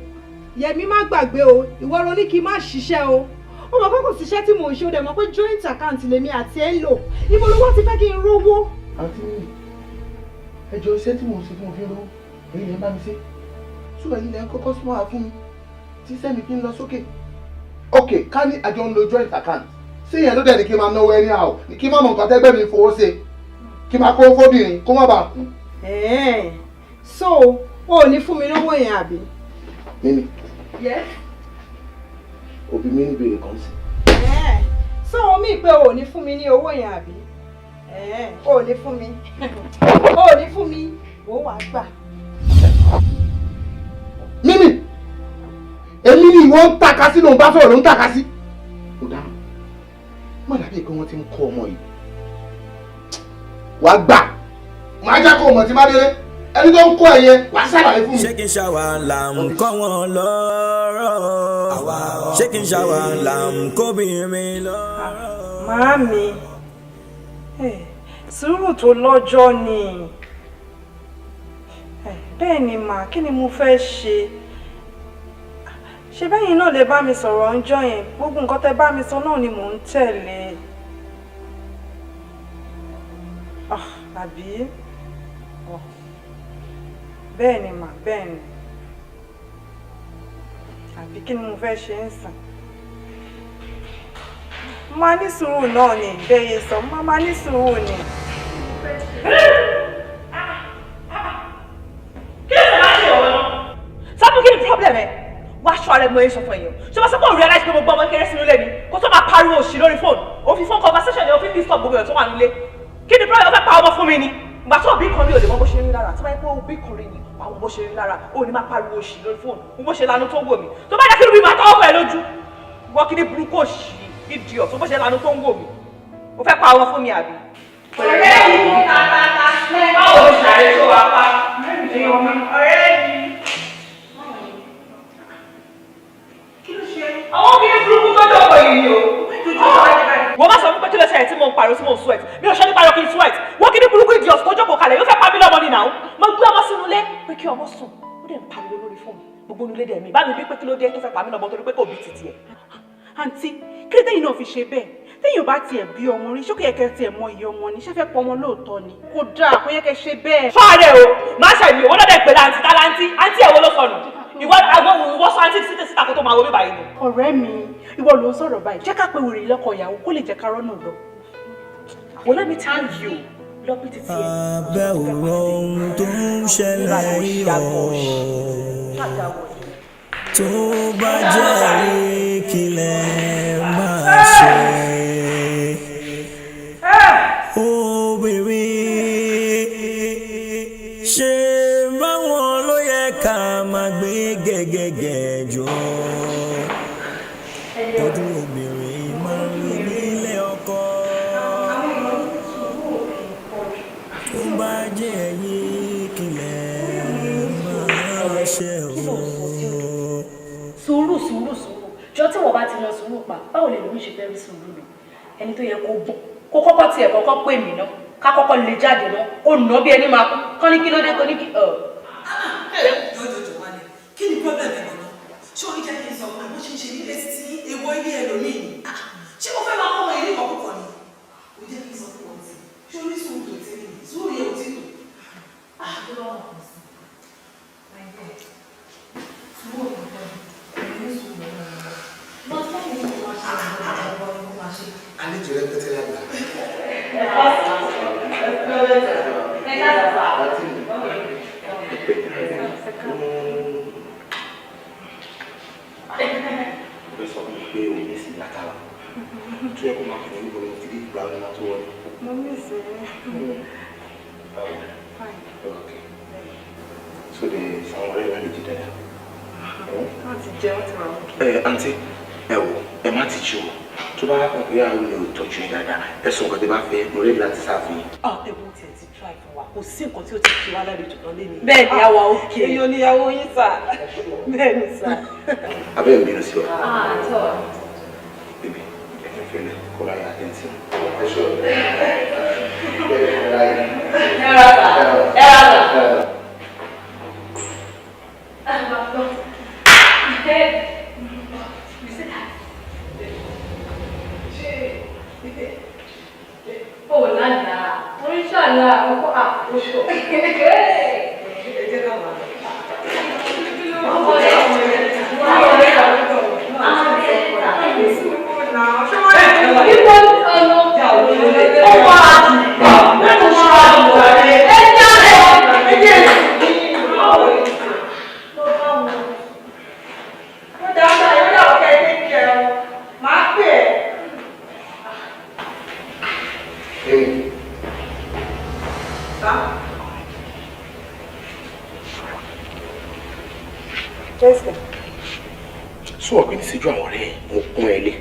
Yẹmi má gbàgbé o ìwọ ló ní kí n má ṣiṣẹ́ o ó mọ̀ pé kò síṣẹ́ tí mò ń ṣe ó dẹ̀ mọ̀ pé joint account lèmi àti ẹ̀ ń lò ibo ló wá ti fẹ́ kí n rówó.
àǹtí mi ẹjọ́ iṣẹ́ tí mò ń ṣe tí mo fi ń rówó èyí lè ń bá mi ṣe ṣùgbọ́n èyí lè ń kọ́kọ́ súnmọ́ àfún mi tí sẹ́mi fi ń lọ sókè. ok ká ní àjọ ń lo joint account sí ìyẹn ló dẹ̀ ní kí n máa náwó ẹni àwọ̀ ní kí n má mọ̀ nǹkan tẹ́gbẹ́ mi fowó ṣe kí n máa kó fóbìnrin kó má bàa kú.
so o ò ní fún mi lówó yẹn àbí.
mímí
yes.
òbí mi ní ìbéèrè kan sí.
so omi pé o ò ní fún mi ní owó yẹn àbí o ò ní fún mi o ò ní fún mi o wà gbà.
mímí èmi ni ìwọ ń tàka sí ló ń bá sọ̀rọ̀ ló ń tàka sí. kò dáhùn má dàbí pé wọ́n ti ń kọ́ ọmọ yìí wàá gbà máa jẹ́ kó o mọ̀ tí má délé ẹni tó ń kọ́ ẹ̀yẹ wàá ṣàlàyé fún mi.
ṣé kí n ṣàwà là ń kọ́ wọn lọ́rọ̀ ṣé kí n ṣàwà là ń kóbìnrin lọ́rọ̀.
Màámi sùúrù tó lọ́jọ́ ni bẹ́ẹ̀ ni mà kí ni mo fẹ́ ṣe ṣe bẹ́yìn náà lè bá mi sọ̀rọ̀ ọjọ́ yẹn gbogbo nǹkan tẹ́ bá mi sọ náà ni mò ń tẹ̀lé àbí bẹ́ẹ̀ ni mà bẹ́ẹ̀ ni àbí kí ni mo fẹ́ ṣe ń sàn máa ní sùúrù náà ni ìbéyè sọ máa ní sùúrù ni.
kí ló ṣe máa ṣe ọ̀rọ̀ náà sábà kí ni problem ẹ̀ wá aṣọ ààrẹ mo yẹ sọ fún ẹ̀yọ́ ṣé wọ́n sọ pé òun realize pé mo gbọ́ ọmọ kéré sínú ilé mi kó tó máa pariwo òṣì lórí fóònù òfin fún conversation ni òfin disturb gbogbo ẹ̀ tó wà nílé kí ni problem fẹ́ pa ọmọ fún mi ni ìgbà tó òbí kan rí olè mọ bó ṣe rí lára tó bá yẹ pé òbí kan rí ni àwọn bó ṣe rí lára ó ní máa pariwo òṣì lórí fóònù mo bó ṣe lanu tó ń wò mí tó bá yẹ kí lóbi máa tọ́wọ́ ẹ lójú wọ́n kí ni burúkú òṣì idiot tó bó ṣe lanu tó ń wò mí ó fẹ́ pa ọmọ fún mi àbí.
ọ̀rẹ́ mi kò tàtàtà báwo ni ṣàlẹ̀ tó wà pa ọ̀rẹ́ mi. kí ló ṣe àwọn obìnrin burúkú tó dọ̀kọ̀ yìí ni o.
wọ́n bá sọ fún pé kí ló ṣe ẹ̀ tí mo ń pariwo tí mo ń sweat mi ò ṣe ní pariwo kí n sweat wọ́n kí ní burúkú idiot tó jókòó kalẹ̀ yóò fẹ́ pa mí lọ́mọ ni náà mo gbé ọmọ sínú ilé pé kí ọmọ sùn ó dẹ̀ ń pariwo lórí fóònù gbogbo nílé dẹ̀ mi bá mi bí pé kí ló dé tó fẹ́ pa mí lọ́mọ torí pé kò bí titi ẹ̀.
àǹtí kí ló tẹ́yìn náà fi ṣe bẹ́ẹ̀ téèyàn bá tiẹ̀ bí ọmọ rí ṣókè yẹ kẹ́ tiẹ̀ mọ iye ọmọ ni ṣẹ́fẹ́ pọ̀ ọmọ lóòótọ́ ni kò dáa kó yẹ kẹ́ ṣe bẹ́ẹ̀.
fáàrẹ̀ o má ṣàbí owó lọ́dẹ̀ pẹ̀lú àǹtí tálántí àǹtí ẹ̀wọ́ ló sọnù ìwọ sọ àǹtí síta kó tó máa wo bí báyìí ni.
ọ̀rẹ́ mi ìwọ ló ń sọ̀rọ̀ báyìí jẹ́ ká pé wèrè lọ́kọ ìyàwó kó lè jẹ́ ká rọ́nà lọ.
well let me tell you lọ́bí títí ẹ̀.
abẹ́ òrò ohun tó ń ṣẹlẹ̀ yọ̀ tó bá jẹ́ kílẹ̀ máa ṣe obìnrin ṣe báwọn ló yẹ ká máa gbé gẹ́gẹ́gẹ́ jọ ojú obìnrin máa ń rí nílé ọkọ tó bá jẹ́ ẹ̀yìn kílẹ̀ máa ṣe
sùúrù jọ tí wọ́n bá ti lọ sùúrù pa báwo lè lómi ṣe fẹ́ rí sùúrù lọ ẹni tó yẹ kó gbọ́n kó kọ́kọ́ tiẹ̀ kọ́kọ́ pè mí náà ká kọ́kọ́ lè jáde náà ó nà bí ẹni máa kú kán ní kí ló dé kó ní kí.
jọjọjọ wálé kí ni problem ẹ gbọ́dọ̀ ṣé orí jẹ́ kí n sọ pé bó ṣe ń ṣe nílé sí èèwọ̀ ilé ẹlòmíì ni ṣé mo fẹ́ máa kọ́ wọn ilé ìkọ̀kọ̀ ni ó jẹ́ kí n sọ fún wọn tí ṣé orí sùúrù tó ti rí sùúrù yẹ ò tí tò ló lọ́wọ́ kan sí sùúrù òkùnkùn ẹ̀mí sùúrù lọ́wọ́ lọ́wọ́ lẹ́yìn tí wọ́n ṣe ọ̀gbọ̀n ni wọ́n ṣe.
àlejò rẹpẹtẹ lágbà. ó sọ fún mi pé òun ní sí látara tó yẹ kó máa fún mi bọ̀rọ̀ tí ìgbà wọn máa tó wọlé.
mo ní ìsinmi.
Okay. So the someone really did that.
Wọ́n ti jẹ́, wọ́n ti wà mú.
Àǹtí, ẹ wò, ẹ má ti jí o. Tó bá wà pé àwọn ènìyàn ò tọ́jú yín dáadáa, ẹ sọ nǹkan tí bá fẹ́, mo rí láti sáfún yín.
Ẹ̀wọ̀n tiẹ̀ ti try fún wa, kò sí nǹkan tí ó ti fi wá lálejò tán lé ní.
Bẹ́ẹ̀ ni àwa òkè.
Èyí ò níyàwó yín sà. Bẹ́ẹ̀ ni sà.
Abẹ́ mi bínú sí wa.
Àtọ̀.
Bébí, ẹ fẹ́ fẹ́ lẹ̀ kó láyé àtẹ̀ntì.
Oh, Nana. Inshallah, I'm
Sọ ọ̀gbìn síjú àwọn ọ̀rẹ́ mo kún ẹ lé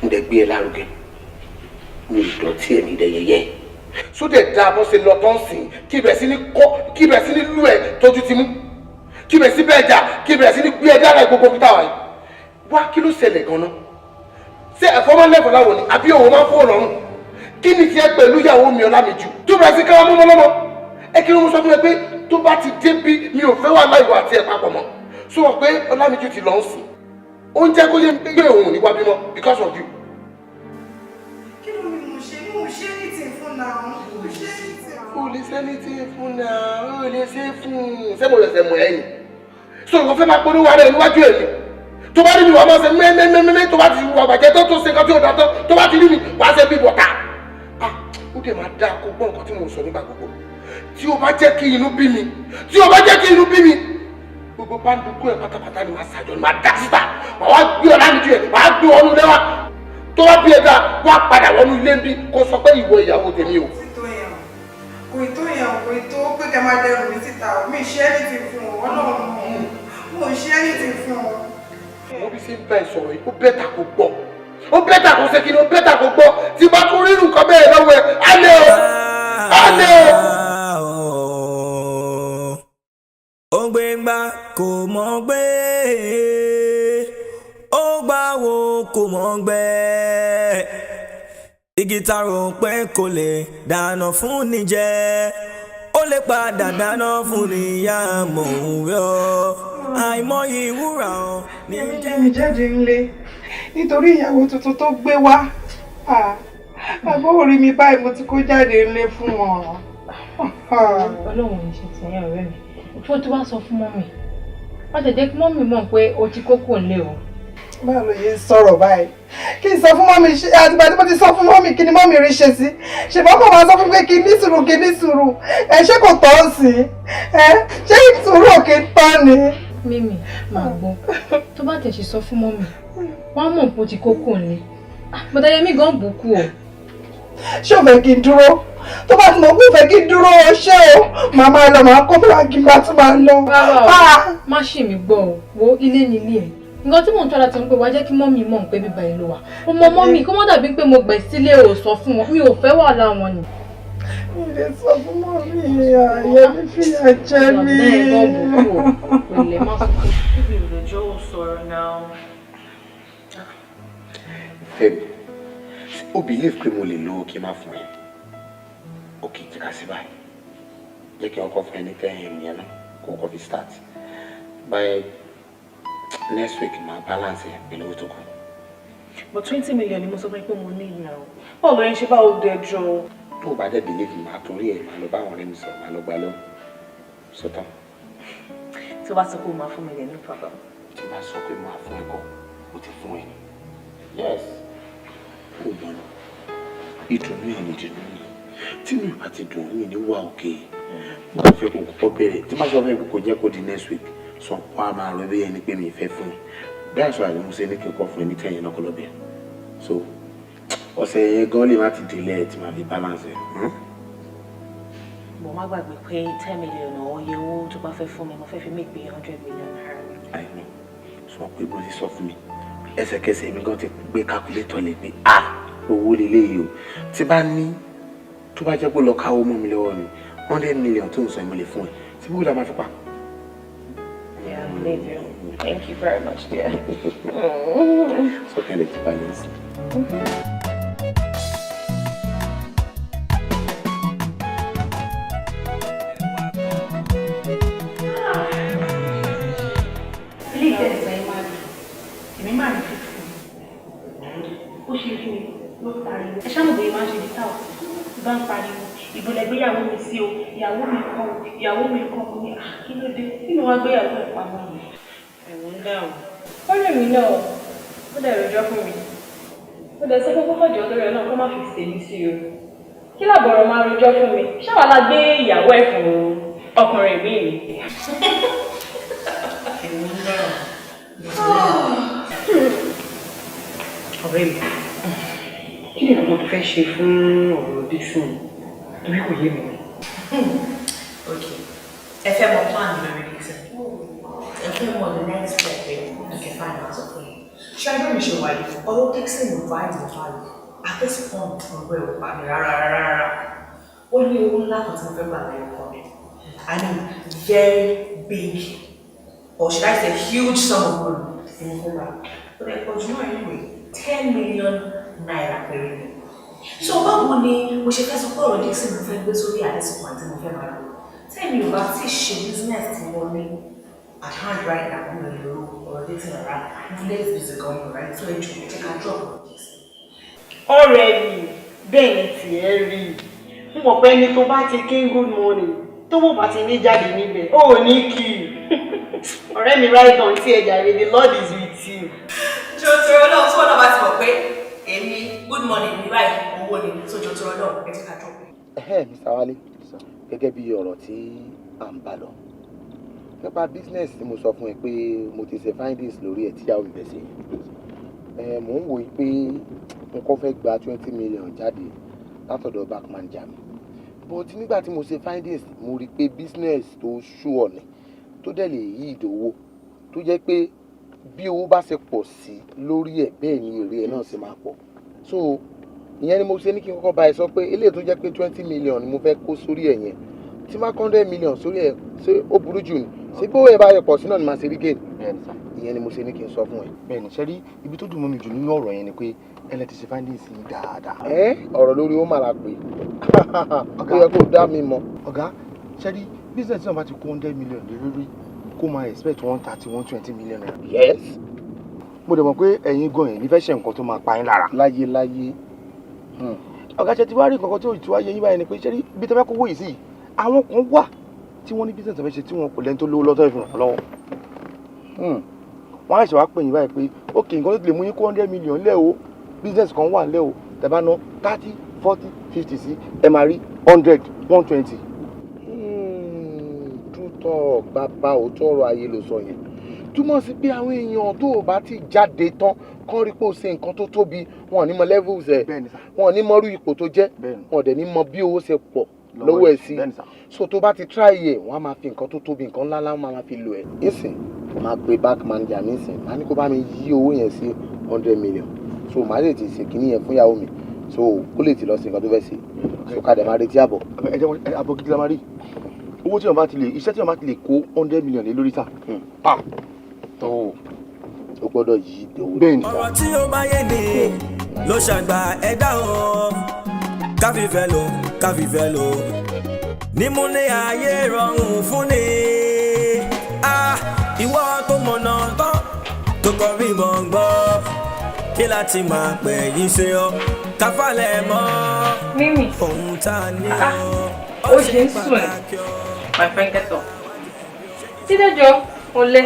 ń dẹ gbé ẹ lárugẹ mi ìdọ̀tí ẹ̀ mi dẹ yẹyẹ. Sódẹ̀ dáa bó ṣe lọ tó ń sìn kí ibẹ̀ sí ní lú ẹ̀ tójú ti mú kí ibẹ̀ sí bẹ́ẹ̀ jà kí ibẹ̀ sí ní gbé ẹ dára gbogbo fi táwa yìí. Wá kí ló ṣẹlẹ̀ gan-an? Ṣé ẹ̀fọ́ máa ń lẹ́fọ̀ láwo ni àbí òun máa ń fò lọ́rùn? Kí ni tiẹ̀ pẹ̀lú ìyàwó mi Ọlámìjú tó bẹ̀rẹ̀ sí káwá mọ́mọ́ lọ́mọ? Ẹ kí ló ń sọ fún ẹ pé tó bá ti dé bí mi ò fẹ́ wà láìwọ àti ẹ̀ papọ̀ mọ́. Sọ wọ́n pé Ọlámìjú ti lọ ń sìn. Ó ń jẹ́ kó yé mi pé òun ò ní wá bímọ because of you.
Kí ló ní mo ṣe? Mo ṣe anything fún náà. Mo ṣe anything.
O lè ṣe anything fún náà. O lè ṣe fún. Ṣé mo lè ṣe mọ̀ ẹ̀yìn? Sọ wọ́n fẹ́ máa polówó ara ẹ̀ níwájú ẹ̀ ni. Tó bá rí mi wàá máa ṣe mẹ́mẹ́mẹ́mẹ́ tó bá ti wà bàjẹ́ tó ṣe nǹkan tí ò dá tó bá ti rí mi wàá ṣe bí bọ̀tà. Ó dẹ̀ máa dá kó gbọ́ nǹkan tí mo sọ nígbà gbogbo. Tí o bá jẹ́ kí inú bí mi, tí o bá jẹ́ kí inú bí mi, gbogbo pàǹdùkú ẹ̀ pátápátá ni màá ṣàjọ ni màá dá síta. Màá wá gbé Ọlámìjú ẹ̀, màá gbé wọnú ilé wa. Tó bá bí ẹ dáa, wá padà wọnú ilé ń bí kó sọ pé ìwọ ìyàwó tèmi o.
Kò tó yẹn, kò tó pé kẹ́ máa dẹrù mi síta o. Mi ṣe anything fún ọ, Ọlọ́run mọ̀. Mo ṣe anything fún ọ.
Mo bí sí ń bá ẹ sọ̀rọ̀ yìí, ó bẹ́tà kó gbọ́. Ó bẹ́tà kó ṣe kí ni ó bẹ́tà kó gbọ́. Tí bá tún rírun kan bẹ́ẹ̀ lọ́wọ́ ẹ, á lé o! Á lé o!
Ó gbé gbá kò mọ̀ gbé, ó gbá wo kò mọ̀ gbé. Igi taro pé kò lè dáná fún ni jẹ, ó lè padà dáná fún ni yá mọ̀ òun yọ. Àìmọye ìwúrà ọ ní jẹ́.
Mi jáde nílé nítorí ìyàwó tuntun tó gbé wá. Àbọ̀ orí mi báyìí mo ti kó jáde nílé fún wọn.
Ọlọ́run ní ṣe tẹ̀yìn ọ̀rẹ́ mi. Fún tó bá sọ fún mọ́mì. Wọ́n ti jẹ́ kí mọ́mì mọ̀ pé o ti kókó ńlé o.
Báwo ló yẹ sọ̀rọ̀ báyìí? Kí n sọ fún mọ́mì àtìgbà tí mo ti sọ fún mọ́mì kí ni mọ́mì rí ṣe sí? Ṣèbọn kò máa sọ fún pé kí ní sùúrù. Ṣé kò tọ́ sí? Ṣé sùúrù ò kí ń tán ni?
Mímì, máa gbọ́. Tó bá tẹ̀ ṣe sọ fún mọ́mì, wọ́n mọ̀ pé o ti kókó ńlé. Bọ̀dáyẹmí gan bùkú o.
Ṣé o fẹ́ kí n dúró? Tó bá ti mọ̀ pé o fẹ́ kí n dúró o ṣé o? Màmá lọ máa kó bá kí n bá tún máa lọ.
Rárá o, má ṣì mí gbọ́ o. Wo ilé ni ilé ẹ̀. Nǹkan tí mò ń tọ́ra ti ń pè wá jẹ́ kí mọ́mì mọ̀ pé bíbá ẹ ló wà. Mo mọ mọ́mì kó má dàbí pé mo gbẹ̀ sílé ò sọ fún wọn. Mi ò fẹ́ wàhálà wọn ni.
Mi ò lè sọ fún mọ́mì ààyè mi fìyà jẹ mí.
Ọ̀nà ẹ̀gbọ́n bùkú o. Pẹ̀lẹ́ má sọ pé.
Bíbí ìròjọ́ ò sọ̀rọ̀ náà.
Fẹ́mi, ó believe pé mo lè lówó kí n má fún ẹ. Òkè jẹ́ ká sí báyìí. Jẹ́ kí ọkọ̀ fún ẹ ní 10 yẹn náà kó kọ́ fi start. By next week, máa balance ẹ pẹ̀lú owó tó kù.
But 20 million ni mo sọ fún ẹ pé mo ní ìyá o. Báwo ló ń ṣe báwo dẹjọ́?
Tó o bá dẹ̀ believe máa torí ẹ̀ máa lọ bá àwọn ọ̀rẹ́ mi sọ̀rọ̀ máa lọ gbà lọ. Sọ́tàn.
Tí o bá sọ pé o máa fún mi lẹ̀ ní problem.
Tí o bá sọ pé máa fún ẹ kọ́, o ti fún ẹ ni. Yes. Ó mọ̀ ní. Ìdùnnú ẹ̀ ní ìdùnnú mi. Tí mi ò bá ti dùn mí ní wà òkè. Mo kàn fẹ́ kó kọ́kọ́ bẹ̀rẹ̀. Tí má sọ fún ẹ kó jẹ́ kó di next week. Sọ pé a máa rọ bí ẹni pé mi fẹ́ fún ẹ. That's why mo ṣe ní kí n kọ́ fún ẹ ní 10 yẹn náà kọ́ lọ bẹ̀. So ọ̀sẹ̀ yẹn gan lè má ti délẹ̀ tí màá fi balance ẹ̀.
Mo má gbàgbé pé 10 million ọ̀yẹ́ owó tó bá fẹ́ fún mi mo fẹ́ fi make bí 100 million naira.
àìní sọ pé bó ṣe sọ fún mi ẹsẹ̀kẹsẹ̀ mi gan ti gbé calculator lé pé owó lélẹ́yìí o tí bá ní tó bá jẹ́ pé lọ káwó mọ́ mi lọ́wọ́ ni 100 million tó ń sọ ìmọ̀lẹ̀ fún ẹ tí bó la máa fi pa.
Yeah, I believe you. Thank you very much, dear.
So can I keep balance?
Ẹ ṣáà mọ̀ bóyá máa ń ṣe ní south bá ń pariwo ìgbọ́lẹ̀ gbéyàwó mi sí o ìyàwó mi kan ní kí ló dé nínú wa gbéyàwó ẹ̀ pamọ́ mi. Ẹ̀wọ̀n ń dáhùn. Ó lè mí náà ó dẹ̀ rojọ́ fún mi. Ó dẹ̀ sọ pé kókó jọ lórí ẹ̀ náà kó má fi tèmi sí o. Kí làbọ̀rọ̀ máa rojọ́ fún mi? Ṣáwa la gbé ìyàwó ẹ̀ fún ọkùnrin mi ni. Ẹ̀wọ̀n ń dáhùn. Ọ̀rẹ́ mi. Kí ni nǹkan tó fẹ́ ṣe fún ọ̀rọ̀ Dixon? Torí kò yé mi.
Ok. Ẹ fẹ́ mọ plan lórí Dixon. Ẹ fẹ́ mọ the next step ẹ̀ okay fine that's okay. Ṣé ẹgbẹ́ mi ṣe wáyé? Ọ̀rọ̀ Dixon ò bá ìdí fáyé. At this point, ọ̀gbẹ́ ò pa mi rárá. Ó ní owó ńlá kan tí mo fẹ́ gbà lẹ́yìn kan mi. I mean very big or should I say huge sum of money tí mo fẹ́ gbà. But ẹ pọ̀ jù náà anyway 10 million naira péré ni. So báwo ni mo ṣe fẹ́ sọ pé ọ̀rọ̀ Dixon mo fẹ́ gbé sórí àdẹ́sùnkàn àti mo fẹ́ máa lò? Tẹ́mi ò bá tí ṣe business tí wọ́n ní at hand right now mo lè lo ọ̀rọ̀ Dixon rárá. Mo lè fi ṣe gan ọ̀rọ̀ right so ẹjọ́ ẹ jẹ́ ká drop ọ̀rọ̀ Dixon.
Ọ̀rẹ́ mi bẹ́ẹ̀ ni tiẹ̀ rí i. Mo mọ̀ pé ẹni tó bá ti kí good morning tó wọ́n bá ti ní jáde níbẹ̀ ó ní kí i. Ọ̀rẹ́ mi right on tí ẹ jàre the Lord is with you.
Jọ̀tọ̀rọ̀ Ọlọ́run tí wọ́n náà bá ti mọ̀ pé èmi good morning ní báyìí owó ni so Jọ̀tọ̀rọ̀ Ọlọ́run ẹ jẹ́ ká drop.
Mr. Wale gẹ́gẹ́ bí ọ̀rọ̀ tí à ń bá lọ nípa business tí mo sọ fún ẹ pé mo ti ṣe findings lórí ẹ̀ tíyàwó mi bẹ̀ sí mò ń wòye pé n kò fẹ́ gba 20 million jáde látọ̀dọ̀ back manager mi but nígbà tí mo ṣe findings mo rí pé business tó ṣú ọ̀nì tó dẹ̀ lè yí ìdòwò tó jẹ́ pé bí owó bá ṣe pọ̀ sí lórí ẹ̀ bẹ́ẹ̀ ni èrè ẹ̀ náà ṣe máa pọ̀ so ìyẹn ni mo ṣe ní kí n kọ́kọ́ bá ẹ sọ pé eléyìí tó jẹ́ pé 20 million ni mo fẹ́ kó sórí ẹ̀ yẹn tí má 100 million sórí ẹ̀ ṣé ó burú jù ní ṣé bí owó ẹ̀ bá yẹ pọ̀ sí náà ni màá ṣe rí gain ìyẹn ni mo ṣe ní kí n sọ fún ẹ.
bẹ́ẹ̀ni ṣe rí ibi tó dùn mọ́ mi jù nínú ọ̀rọ̀ yẹn ni pé ẹlẹ́tì ṣe findings yìí dáadáa.
ọ̀rọ̀ lórí ó màrà pé ó yẹ kó dá mi mọ̀.
ọ̀gá ṣe rí business tí wọ́n bá ti kó 100 million lé lórí kó máa expect 130 120 million naira.
yes.
mo dẹ̀ mọ̀ pé ẹ̀yin gan ẹ̀ nífẹ̀ẹ́ ṣe nǹkan tó máa pa yín lára.
láyé láyé.
ọ̀gá ṣe ti wá rí nǹkan tó ìtura yẹ yín báyìí ni pé ṣé rí ibi tó fẹ́ kówó yìí sí àwọn kan wà tí wọ́n ní business fẹ́ ṣe tí wọ́n kò lẹ́ni tó lówó lọ́tọ́ ìfihàn lọ́wọ́. wọ́n á ṣe wá pè yín báyìí pé ok nǹkan tó ti lè mú yín kó 100 million lẹ́ o business kan wà lẹ́ o tẹ̀bá ná 30 40 50 sí ẹ máa rí 100 120.
tútọ̀ bàbá òótọ́ ọ̀rọ̀ ayé ló sọ yẹn túmọ̀ sí pé àwọn èèyàn tó o bá ti jáde tán kán rí pé o ṣe nǹkan tó tóbi wọn ò ní mọ levels ẹ̀ wọn ò ní mọ irú ipò tó jẹ́ wọn ò dẹ̀ ní mọ bí owó ṣe pọ̀ lọ́wọ́ ẹ̀ sí so tó bá ti try ẹ̀ wọ́n á máa fi nǹkan tó tóbi nǹkan ńláńlá wọn máa fi lò ẹ̀. ìsìn máa pe back manager mi sìn máa ní kó bá mi yí owó yẹn sí 100 million so màá lè ti ṣe kíní yẹn fún ìyàwó mi so kó lè ti lọ sí nǹkan tó fẹ́ ṣe so ká dẹ̀ máa retí àbọ̀.
àbọ̀ gidi la máa rí owó tí wọ́n bá ti lè iṣẹ́ tí wọ́n bá ti lè kó 100 million lé lórí ta
tó o gbọ́dọ̀ yí ìdòwò.
ọ̀rọ̀ tí ó bá yé ni ló ṣàgbà ẹ̀dá o káfífẹ́ lò nímúlé ayé rọrùn fún ni ìwọ tó mọ̀nà tán tó kọrí gbọ̀ngbọ̀n kí láti máa pè yín ṣe ọ́ káfálẹ̀ mọ́ ohun tá a ní ọ́
ó ṣe ń sùn ẹ̀ my friend get up sídẹ̀jọ́ olè.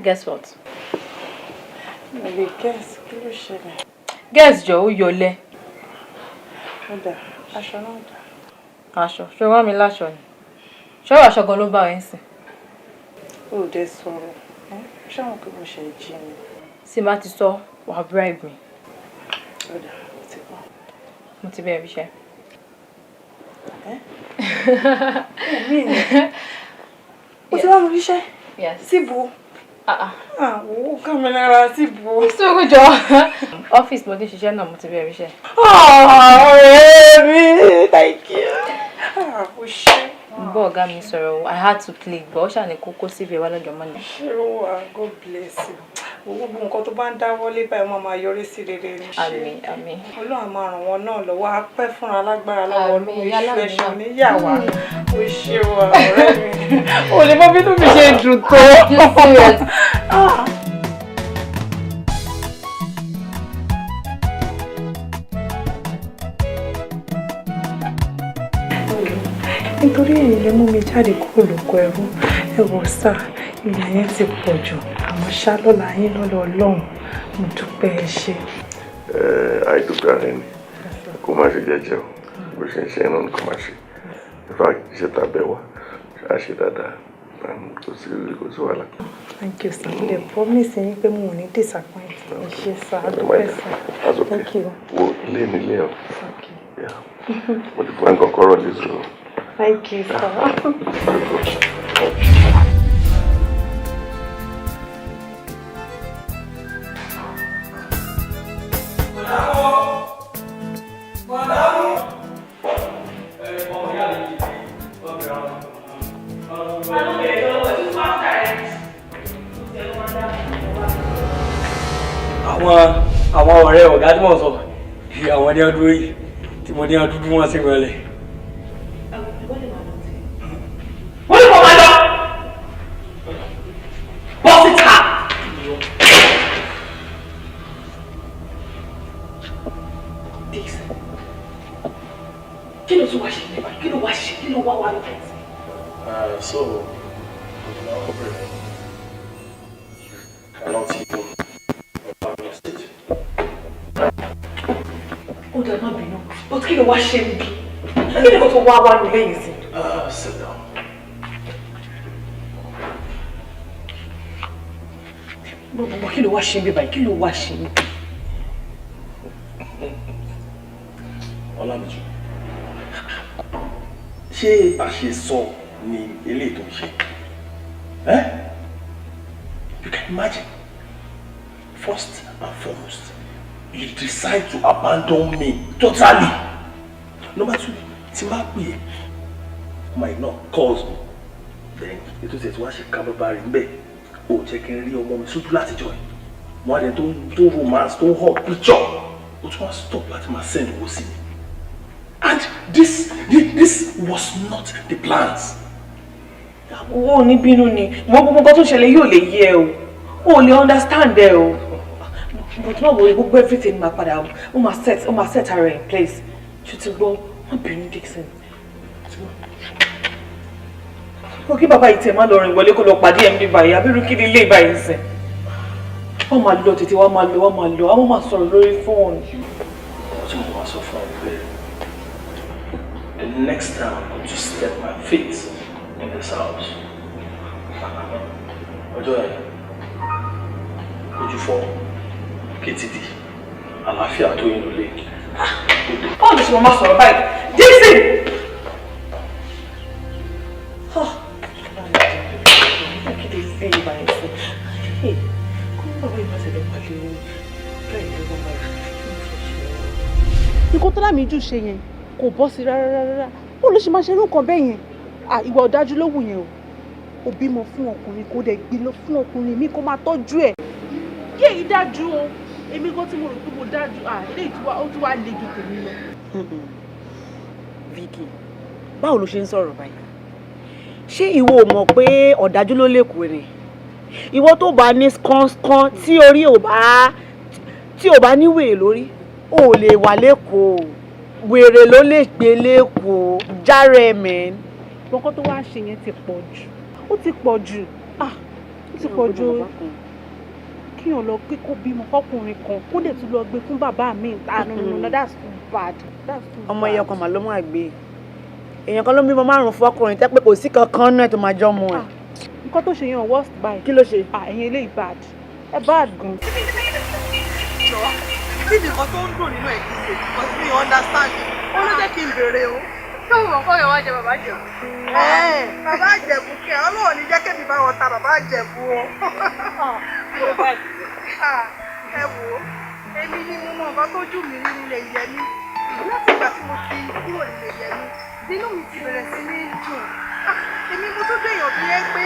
Guess what?
Maybe guess. Kí ló ṣẹlẹ̀?
Guess jọ ó yọlẹ̀.
Ó dà, aṣọ náà dà.
Aṣọ, ṣé wá mi láṣọ ni? Ṣé wàá aṣọ gan ló bá ẹ ń sìn?
Ó dé sọ̀rọ̀. Ṣé àwọn kí mo ṣe jí ni?
Tí bá ti sọ, wàá bribe mi. Mo ti bẹ̀rẹ̀ iṣẹ́.
O ti wá mo ríṣẹ́?
Yes.
Síbo? Wo kámẹ́rà síbo?
Sóògùn jọ. Ọ́fíìsì mo ti ṣiṣẹ́ náà mo ti bẹ̀rẹ̀ iṣẹ́.
Ọ̀rẹ́ mi, thank you. O ṣé.
Bọ́ ọ̀gá mi sọ̀rọ̀, I had to play, but ó ṣàní kókó síbi ẹ̀wá lọ́jọ́ Monday.
Ṣé o wà? God bless you. Gbogbo nǹkan tó bá ń dáwọ́lé báyìí wọ́n máa yọrí sí rere ní ṣe.
Àmín, àmín.
Ọlọ́run máa ràn wọ́n náà lọ́wọ́, á pẹ́ fúnra lágbára lọ́wọ́ olówó iṣu ẹ̀ṣọ́ níyàwó. O ṣé o ọ̀rẹ́ mi. O lè mọ bí tó fi ṣe dùn tó. Nítorí èyí lè mú mi jáde kúrò lóko ẹrú. Ẹ wò sá, ìyà yẹn ti pọ̀ jù. Àmọ́ ṣá lọ́la yín lọ́lọ́ Ọlọ́run, mo dúpẹ́ ẹ ṣé.
Àìdúpẹ́ ara ẹni kó má ṣe jẹ́jẹ́ o, bó ṣe ń ṣe náà kó má ṣe. Ìfà iṣẹ́ tàbẹ̀ wá, ṣáà ṣe dáadáa, kò sí wàhálà.
Thank you, sir. Mo promise yín pé mo ò ní disappoint. Ẹ ṣé sá, dúpẹ́ sá. Thank you.
Wo ilé nílé o. Mo ti plan kọ́kọ́rọ́ lè sọ.
Thank you, sir.
Àwọn ọ̀rẹ́ ọ̀gá tí mo sọ àwọn ní ọdún yìí tí mo ní ọdún bí wọ́n sì rọlẹ̀.
Wọ́n ní kò máa lọ. Bọ́sítà. Kí ló tún wá ṣe nípa? Kí ló wá ṣe? Kí ló wá wá lọ́pọ̀?
So, cannot even mistake.
Ó dẹ̀ má bínú. But kí ló wá ṣe níbi? Kí ni kò tó wá wá nílé yìí sí?
Sit down.
Bọ̀ kí ló wá ṣe níbi báyìí? Kí ló wá ṣe níbi?
Ọlámìjú, ṣé bá ṣe sọ ni eléyìí tó ń ṣe? You can imagine. First and foremost, you decide to abandon me totally. Number two, tí máa pè é, my not cause me. Then ètò ìṣẹ̀ tí wọ́n á ṣe kábàbà rí bẹ́ẹ̀, ó jẹ́ kí n rí ọmọ mi sójú láti jọ ẹ̀. Wọ́n á dẹ̀ tó romance, tó hot picture, ó tún wá stop láti máa send owó sí mi. And this was not the plans.
Ó ní bínú ni, wọ́n gbogbo nǹkan tó ṣẹlẹ̀ yóò lè yé ẹ o. O lè understand ẹ o. But náà wo gbogbo everything máa padà ó máa set her in place. Ṣé ti gbọ́? Wọ́n bínú Dixon. Kó kí bàbá yìí tẹ̀ máa lọ rìn wọlé kó lọ pàdé ẹ̀ ń bí báyìí, àbírú kí ni ilé ìbáyìí sìn. Wọ́n máa lọ tètè, wọ́n máa lọ, àwọn máa sọ̀rọ̀ lórí fóònù.
What's my master from there? The next time I'm going to step my feet in this house. Ọjọ́ ẹ̀ ojú fọ́ KTD àlàáfíà tó yín lólè.
Báwo ni ṣe máa sọ̀rọ̀ báyìí? Dixon! Kí lè fi ìbáyìí sí? Kó bàbá ìbá ṣẹlẹ̀ pàdé báyìí ló máa rí.
Nǹkan tó Lámìjú ṣe yẹn kò bọ́ sí rárá. Ó ló ṣe máa ṣe irú nǹkan bẹ́ẹ̀ yẹn. Ìwà ọ̀dájú ló wù yẹn o. Ó bímọ fún ọkùnrin kó dẹ̀ gbé lọ fún ọkùnrin mi kó máa tọ́jú ẹ̀. Kí èyí dájú o. Èmi gan tí mo rò pé mo dájú. Ilé ìtura ó tún wá le ju tèmi lọ.
Vicky, báwo ló ṣe ń sọ̀rọ̀ báyìí? Ṣé ìwọ ò mọ̀ pé ọ̀dájú ló lè kú ni? Ìwọ tó bá ní skánskán tí orí ò bá ní wèrè lórí, ò lè wà lẹ́kọ̀ọ́. Wèrè ló lè gbé lẹ́kọ̀ọ́. Járe mẹ́n.
Nǹkan tó wá ṣe yẹn ti pọ̀ jù. Ó ti pọ̀ jù. Ó ti pọ̀ jù. Kíyàn lọ pé kó bímọ fọkùnrin kan kó dẹ̀ tún lọ gbé fún bàbá mi. No, that's too bad.
Ọmọ ẹyọ kan mà ló mú àgbé. Èèyàn kan ló bímọ 5 fún ọkùnrin tẹ́ pé kò sí kankan náà tó máa jọ mọ́ ẹ̀.
Nǹkan tó ṣe yẹn worst báyìí.
Kí ló ṣe?
Ẹ̀yin eléyìí bad. ẹ bá dùn.
jọ kí ni nǹkan tó ń dùn nínú ẹ̀ kí n ṣe because mi understand ó ló jẹ́ kí n béèrè o.
ṣé o mọ̀ kọ́ yẹn wá jẹ bàbá Ìjẹ̀bú?
Bàbá Ìjẹ̀bú kẹ́ Ọlọ́run ní jẹ́ kémi bá wọn ta bàbá Ìjẹ̀bú o. Ẹ wò ó èmi ni mo mọ nǹkan tójú mi rí nílé Yẹmí láti ìgbà tí mo ti kúrò nílé Yẹmí nínú mi ti bẹ̀rẹ̀ sí ní dùn. Èmi mo tún dèèyàn bí ẹ pé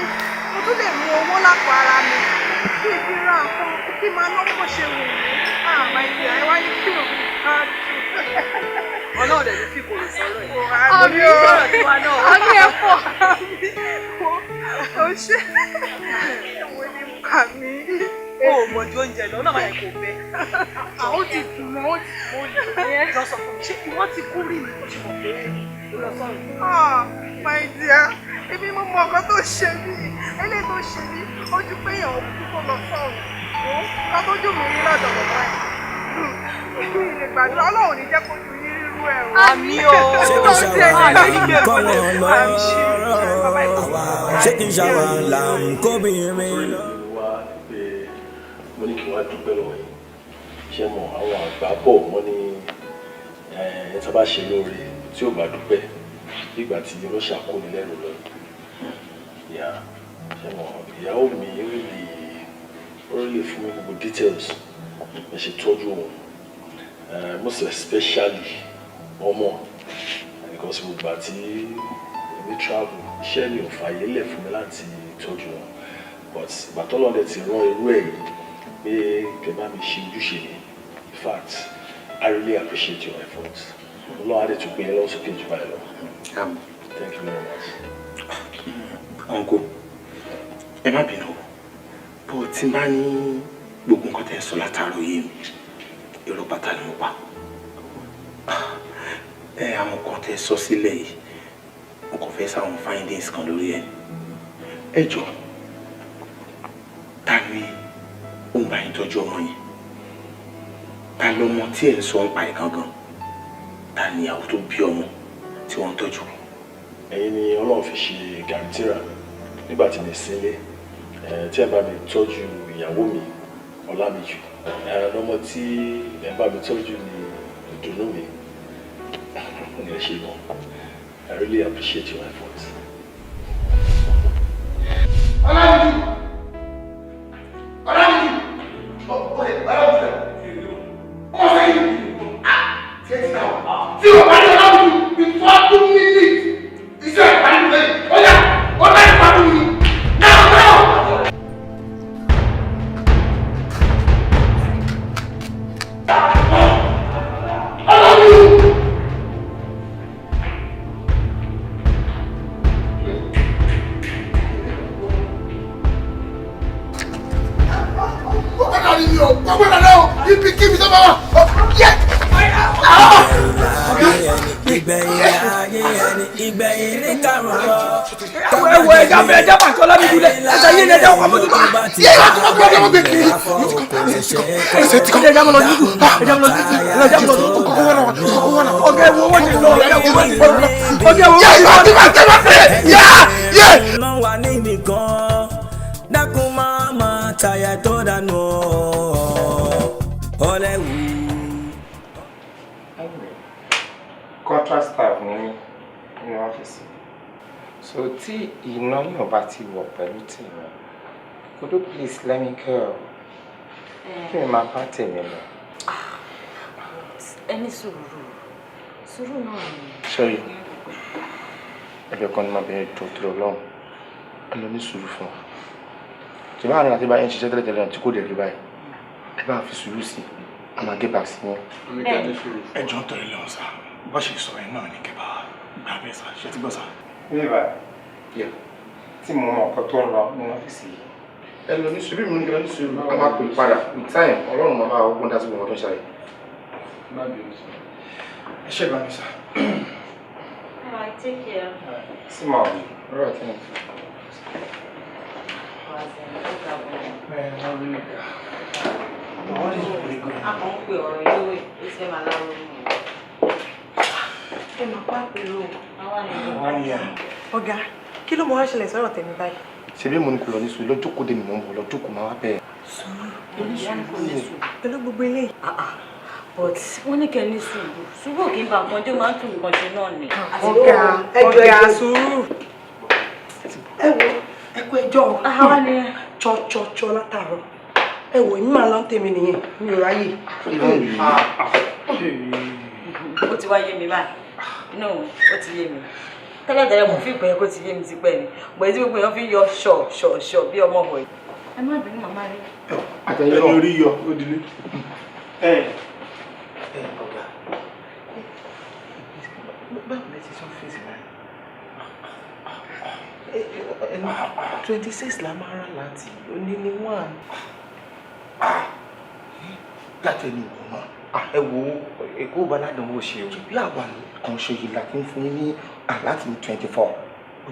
mo tún lè mú owó lápò ara mi kí n fi ra nǹkan kí n máa ná bó ṣe wù mí. Àmọ́ ìdí ẹ wáyé kí òun ká dùn. Ọlọ́run dẹ̀ ní fíkò lè sọ́rọ̀ ẹ̀. Àmì ò àmì ẹ̀ pọ̀. Ó ṣe èwo ni mo kà mí. O ò mọ̀ ju oúnjẹ lọ, náà máa yẹ kó bẹ́. Ó ti dùn mọ́, ó ti mọ́ ni. Jọ sọ fún mi, ṣé ìwọ́n ti kú rí ni kò ṣe mọ̀ pé ó lọ sọ́run? My dear, èmi mo mọ nǹkan tó ṣe mí. Eléyìí tó ṣe mí, ó ju pé èèyàn kú kó lọ sọ́run. Nǹkan tó jù mí rí lọ́dọ̀ bàbá ẹ̀. Èmi lè gbàdúrà Ọlọ́run ní jẹ́ kó ju yín rírú ẹ̀ o. Àmì o.
Ṣé kí n ṣàwà kọ́ wọn lọ́rọ̀? Ṣé kí n ṣàwà là ń kóbìnrin lọ?
Mo ní kí wọ́n á dúpẹ́ lọ́wọ́ yìí. Ṣé mọ̀ àwọn àgbà bọ̀ wọ́n ní ẹ̀ tá bá ṣe lóore tí ò bá dúpẹ́ nígbà tí ló ṣàkóni lẹ́nu lọ. Ṣé mọ̀ ìyàwó mi ó lè fún mi gbogbo details ẹ̀ ṣe tọ́jú òun most especially ọmọ because gbogbo àti èmi travel iṣẹ́ mi ò fàyè lẹ̀ fún mi láti tọ́jú wọn but ìgbàtọ́lọ́dẹ ti rán irú ẹ̀ yìí pé kẹ́ bá mi ṣe ojúṣe mi in fact I really appreciate your efforts ọlọ́run adé tún pé ẹ lọ́wọ́ sókè jù báyìí lọ. Thank you very much.
Uncle ẹ má bínú bó tí n bá ní gbogbo nǹkan tẹ́ ẹ sọ látàárọ̀ yé mi èrò bàtà ni mo pa àwọn kan tẹ́ ẹ sọ sílẹ̀ yìí mo kàn fẹ́ sáwọn findings kan lórí ẹ jọ ta ni ó ń bá yín tọ́jú ọmọ yẹn ta lọmọ tí ẹ ń sọ ń pa ẹ̀ gangan ta ni ìyàwó tó bí ọmọ tí wọ́n ń tọ́jú.
ẹ̀yin ni Ọlọ́run fi ṣe gàrútìrà nígbà tí mi sílé tí ẹ bá mi tọ́jú ìyàwó mi Ọlámìjú lọ́mọ tí ẹ bá mi tọ́jú ní ìdùnnú mi ẹ ṣe gan. I really appreciate your efforts.
Ọlámìjú! Ọlámìjú! Ọlámìjú! Ọmọ sẹ́yìn! Tí ẹ ti náà, tí o bá ní Ọlámìjú before 2 minutes, iṣẹ́ ìpàdé lẹ́yìn, ó yá, ó bá ìpàdé mi, náà náà! Ọlámìjú! Ọgbọ́n náà ibi kíbi tó bá wà.
Ìgbẹ̀yìn ayé ẹni ìgbẹ̀yìn ní karùn-ún lọ.
Ẹwọ ẹja mi ẹja pàṣẹ Ọlámìjú lẹ ẹja yé ẹja ọkọ mọ́tò tó.
Yé ẹja tó kọ́ ọdún ọgbẹ́ kiri.
Ẹsẹ̀ tí kò ẹja mi lọ dúdú ẹja mi lọ dúdú ẹja mi lọ dúdú kókó wọn náà ọgá ẹwọ owó ti lọ ọgá ẹwọ owó ti lọ ọgá ẹwọ owó ti lọ. Yé ìwà tí wàá tẹ̀ yá yé.
Iná wà ní nìkan dákun máa máa tàyà tó dànù ọlẹ́wù.
Contract staff ní ọ́fíìsì. So tí iná náà bá ti wọ̀ pẹ̀lú tèmi, could you please let me go? Kí ni máa bá tèmi lọ?
Ẹni sùúrù náà ni.
Sorry. Ẹgbẹ́ kan ní máa bẹ̀rẹ̀ tó lọ́hùn. Ẹ lọ ní sùúrù fún wa. Tí bá àrùn àti bá ẹ̀ ń ṣiṣẹ́ tẹ́lẹ̀tẹ́lẹ̀ tí kò dẹ̀ rí báyìí, ẹ bá fi sùúrù sí i, a máa gé back sí wọn.
Ẹjọ́ tó ilé ọ̀sà, bó ṣe sọ ẹ̀ náà ní kẹba gbà bẹ́ẹ̀ sá, ṣe ti gbọ́ sá.
Nígbà tí mo mọ ọkọ tó ń lọ ní ọ́fíìsì yìí.
Ẹ lọ ní sùúrù mi ní kí lọ ní sùúrù. A máa pè padà with time Ọlọ́run máa bá ọgbọ́n dá sí gbogbo ọdún ṣáà.
Ẹ ṣe bá mi sá.
Alright, take care.
Sí màá bí, ọ̀rọ̀ tí mo fi.
Ọ̀gá,
Kí ló mọ wá ṣẹlẹ̀ sọ̀rọ̀ tèmi báyìí?
Ṣebí mo ní kó lọ ní sùúrù lọ́jọ́ kó dé ni mo ń bọ̀ lọ́jọ́ kó máa wá bẹ́ẹ̀.
Pẹ̀lú gbogbo eléyìí.
But wọ́n ní kẹ́ ní sùúrù. Sùúrù kì í ba nǹkan jẹ́ máa ń tún nǹkan ṣe náà ni.
Ọ̀gá sùúrù. Ẹ wo ẹkú ẹjọ́ àwa ni chọ látàárọ̀. Ẹ wò yín máa lọ tèmi nìyẹn mi ò ráyè.
Ó ti wá yé mi báyìí. No, ó ti yé mi. Tẹ́lẹ̀tẹ́lẹ̀ mo fi ìpẹ́ kó ti yé mi ti pẹ́ ni. Bọ̀ èyí tí gbogbo èèyàn fi ń yọ ṣọ̀ bí ọmọ ọ̀hún. Ẹ má bínú màmá rí.
Àtẹ̀yẹ orí yọ ó dilé.
Ọ̀gá. Báwo lẹ ti sọ fèsì báyìí? 26 la máa rán láti òní ní 1. Láti ẹni ìwọ̀n náà. Ẹ wo Èkó Baládùn ó ṣe o. Bí àwa kan ṣe yìí láti ń fún yín ní láti ní 24.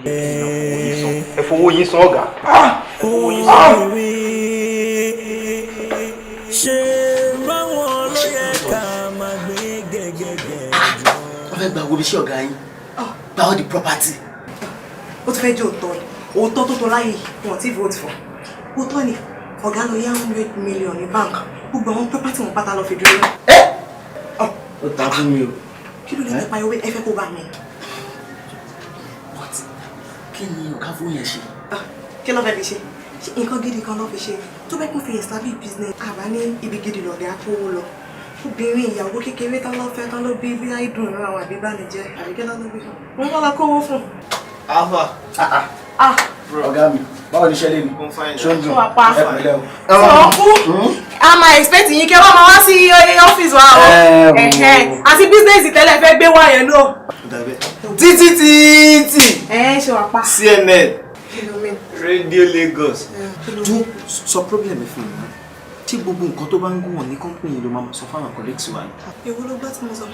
Ẹ fowó yín san ọ̀gá.
Owó yín san. Ṣé báwọn ló yẹ ká máa gbé gẹ́gẹ́gẹ́ jọ?
Wọ́n fẹ́ gba owó iṣẹ́ ọ̀gá yín. Gba all the property.
Ó ti fẹ́ jẹ́ òótọ́ tó láyé wọn tí vote for. Òótọ́ ni ọ̀gá lọ yá 100 million ní bank. Gbogbo àwọn property wọn pátá lọ fi dúró.
Ó ta fún mi o.
Kí ló lè nípa owó ẹ fẹ́ kó bá mi?
What? Kí ni ọ̀gá fún yẹn ṣe?
Kí ló fẹ́ fi ṣe? Nǹkan gidi kan ló fi ṣe. Tó bẹ́ẹ̀ kún fi establish business. Àbá ní ibi gidi lọ̀dẹ̀ akówó lọ. Obìnrin ìyàwó kékeré tán ló fẹ́ tán ló bí bí àìdùn ìran àwọn àbí báni jẹ́. Àbíkẹ́ ló bí fún. Wọ́n bá lọ kówó fún.
Alpha. Ọ̀gá mi, báwo ni iṣẹ́ lé ní? Ṣóńdùn. Ẹ pẹ̀lẹ́ o.
Sọ̀kú. A máa expect yín kí wọ́n máa wá sí ọ́fíìsì wa o. Àti bísíǹsì tẹ́lẹ̀ fẹ́ gbé wá yẹn náà.
Títí.
Ṣé wàá pa?
CNN. Radio Lagos. Jọ sọ problem ẹ fún mi. Tí gbogbo nǹkan tó bá ń gùn wọn ní company ló máa sọ fáwọn colleagues wa ni.
Èwo ló gbá tí mo sọ?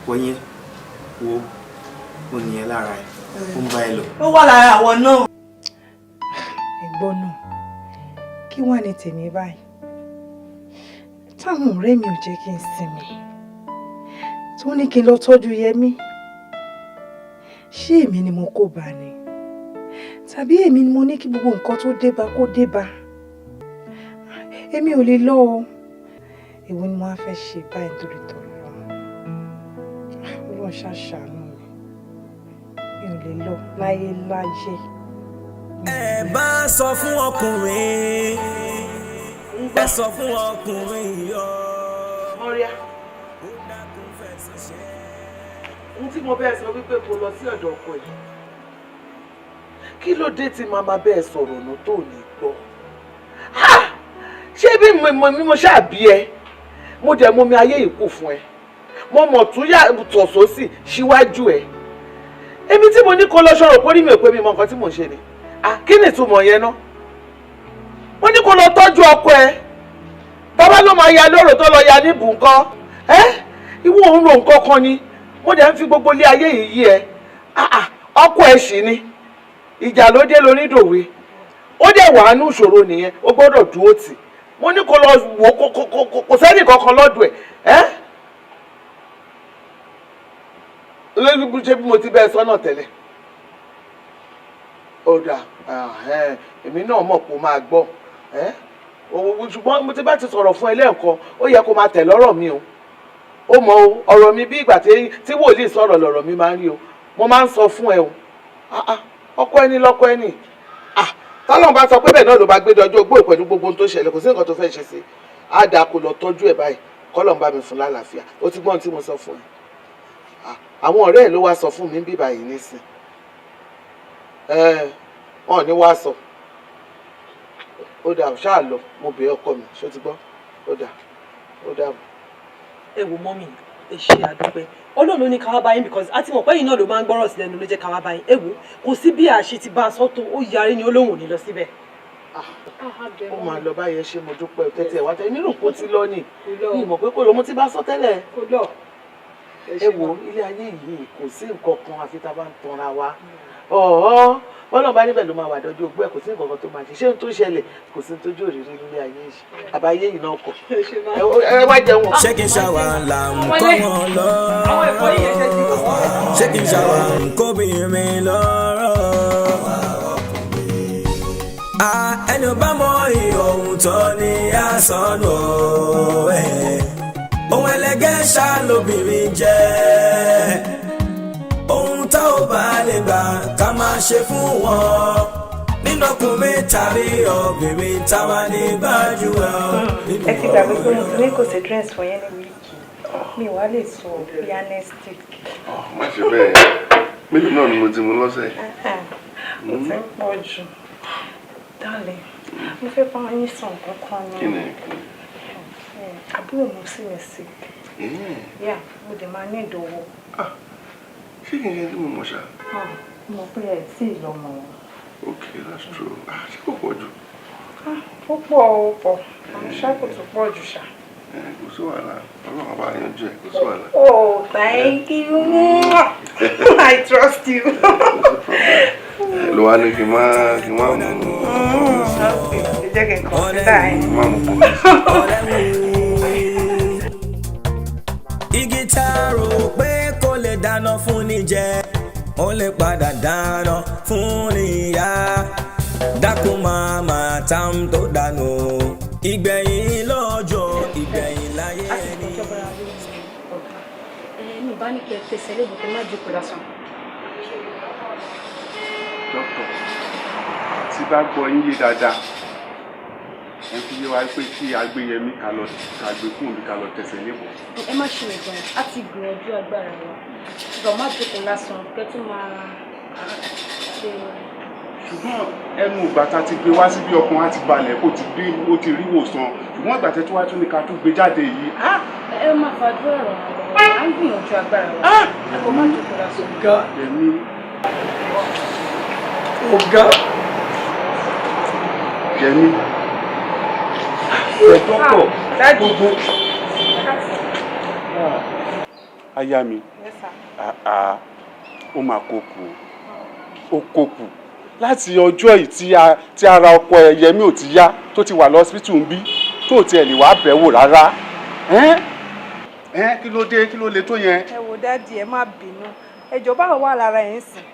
Wọ́n wo ó ní ẹ lára ẹ̀ ó ń bá ẹ lọ.
Ó wà lára àwọn náà.
Ẹ̀gbọ́n náà kí wá ní tèmi báyìí táwọn ọ̀rẹ́ mi ò jẹ́ kí n sinmi tó ní kí n lọ tọ́jú Yẹmí ṣé èmi ni mo kó bá ni tàbí èmi ni mo ní kí gbogbo nǹkan tó débá kó débá èmi ò lè lọ o èwo ni mo á fẹ́ ṣe báyìí nítorí tọ́lọ́ Ọlọ́run ṣàṣàánú mi ò lè lọ láyé láyé.
Ẹ bá sọ fún ọkùnrin ẹ sọ fún ọkùnrin yọ.
Mọ́ríà ohun tí mo bẹ́ẹ̀ sọ wípé kò lọ sí ọ̀dọ̀ ọkọ yìí kí ló dé tí màmá bẹ́ẹ̀ sọ̀rọ̀ ọ̀nà tó ní gbọ́ ṣé bí mo ṣàbí ẹ mo dẹ̀ mú mi ayé ìkú fún ẹ mo mọ̀ tún yàtọ̀ sósì síwájú ẹ èmi tí mo ní kó lọ sọ̀rọ̀ pórí mi ò pé mi mọ nǹkan tí mò ń ṣe ni kí ni ìtumọ̀ yẹn ná mo ní kó lọ tọ́jú ọkọ ẹ tọ́ba ló máa ya lóró tó lọ ya níbù nǹkan ìwọ òun ro nǹkan kan ni mo dẹ̀ ń fi gbogbo ilé ayé yìí yí ẹ ọkọ ẹ sì ni ìjà ló dé lórí dòwe ó dẹ̀ wà nínú ìṣòro nìyẹn ó gbọ́dọ̀ dúró tì mo ní kó lọ wò kò sẹ́nì kankan lọ́dọ̀ ẹ̀ ṣé bí mo ti bẹ́ẹ̀ sọ́nà tẹ́lẹ̀ ó dà èmi náà mọ̀ kó máa gbọ́ ṣùgbọ́n mo ti bá ti sọ̀rọ̀ fún ẹ lẹ́ẹ̀kan ó yẹ kó máa tẹ̀ lọ́rọ̀ mi o ó mọ o ọ̀rọ̀ mi bí ìgbà tí wòlíì sọ̀rọ̀ lọ̀rọ̀ mi máa ń rí o mo máa ń sọ fún ẹ o ọkọ ẹni lọ́kọ ẹni tọ́lọ́n bá sọ pé bẹ́ẹ̀ náà ló bá gbé dọjọ́ ogbó pẹ̀lú gbogbo ohun tó ṣẹlẹ̀ kò sí nǹkan tó fẹ́ ṣe sí á dáa kó lọ tọ́jú ẹ̀ báyìí kọ́lọ́n bá mi fún lálàáfíà ó ti gbọ́n tí mo sọ fún ẹ àwọn ọ̀rẹ́ ẹ̀ ló wá sọ fún mi bí báyìí nísìn wọn ò ní wá sọ ó dà ṣáà lọ mo bẹ̀ ọkọ mi ṣó ti gbọ́ ó dà ó dà.
ẹ wo mọ́mì ẹ ṣe àdúpẹ́ Ọlọ́run ló ní ká wá bá yín because àti mọ̀ pé yín náà ló máa ń gbọ́rọ̀ sí lẹ́nu ló jẹ́ ká wá bá yín ẹ wo kò sí bí àṣẹ ti bá a sọ́tò ó yarí ni Ọlọ́run ò ní lọ síbẹ̀.
ó máa lọ báyẹn ṣe mo dúpẹ́ tẹ́tí ẹ̀ wá tẹ́ nínú kó ti lọ ni ìmọ̀ pé kò lọ mo ti bá sọ tẹ́lẹ̀ ẹ wo ilé ayé yìí kò sí nǹkan kan àfi tá a bá ń tanra wa Ọlọ́run bá níbẹ̀ ló máa wà dọ́jú ogbó ẹ̀ kò sí nǹkan kan tó máa ṣe ṣé n tó ṣẹlẹ̀ kò sí n tójú òrìrì nílé ayé yìí àbáyé yìí náà kọ̀ ẹ wá jẹun.
ṣé kí n ṣàwà là ń kọ́ wọn lọ ṣé kí n ṣàwà ń kóbìnrin lọ́rọ̀. ẹni ò bá mọ ohun tó ní àsọnù ohun ẹlẹgẹ́ ṣá lóbìnrin jẹ́ ohun tá ò bá lè gbà ká máa ṣe fún wọn nínú ọkùnrin tàbí obìnrin táwa ní Gbajue.
ẹ ti gbàgbé pé mo ti ní kò sí dress fún yẹn ní wíìkì mi wàá lè sọ pianistic.
má ṣe bẹ́ẹ̀ méjì náà ni mo ti mú lọ́sẹ̀.
mo ti ń pọ̀ jù darling mo fẹ́ bá yín sọ nǹkan kan ní.
kí ni.
àbúrò mo sì mi sí. yà mo dẹ̀ máa ní ìdòwò.
ṣé kí n ṣe tí mo mọ̀ ṣá.
mo pé ẹ tí ì lọ́mọ wọn.
okay that's true. ṣé kò pọ̀ jù.
ó pọ̀ ó pọ̀ àmì ṣá kò tún pọ̀ jù ṣá.
kò sí wàhálà ọlọ́run bá yanjú ẹ̀ kò sí wàhálà.
oh thank you I trust you.
ló wá ní kí n má mú.
jẹ́ kí n kàn sí dáa yín.
má mú kọ́.
igi tá a rò pé kò lè dáná fún ni jẹ ó lè padà dáná fún ni yá dákun máa máa tam tó dànù ìgbẹ̀yìn lọ́jọ́ ìgbẹ̀yìn láyé ẹni.
mi bá ní kí ẹ tẹsẹ̀ lébùú kí n má jókòó lásán.
dókítà tí bá gbọ́ yín yé dáadáa ẹ fi yé wa pé kí agbéyẹmí ká gbé fún mi ká lọ tẹsẹ̀ lébùú.
ẹ má ṣe ìgbọ̀n á ti gbìyànjú agbára wa ṣùgbọ́n má jókòó lásán kẹ́tù máa ṣe.
ṣùgbọ́n ẹnu ìgbà tá a ti gbé wá síbi ọkùnrin á ti balẹ̀ ó ti rí ìwòsàn ṣùgbọ́n ìgbà tẹ́tí wá tún ní ká tún gbé jáde yìí.
ẹ má fàdúrà ràn án lọ́wọ́ à ń gbìyànjú agbára wa ẹ kò má jókòó lásán.
ọ̀gá
ẹ̀mí.
ọ̀gá.
Yẹmí.
ẹ̀dọ́kọ̀ gbogbo.
aya mi ó máa kókù ó kókù láti ọjọ́ yìí tí ara ọkọ ẹ̀ Yẹmí ò ti yá tó ti wà lọ́sibítù ń bí tó tiẹ̀ lè wá bẹ̀wò rárá kí ló dé kí ló le tó yẹn.
ẹ wò dáàdi ẹ má bínú ẹjọ báwo wà lára ẹ ń sìn.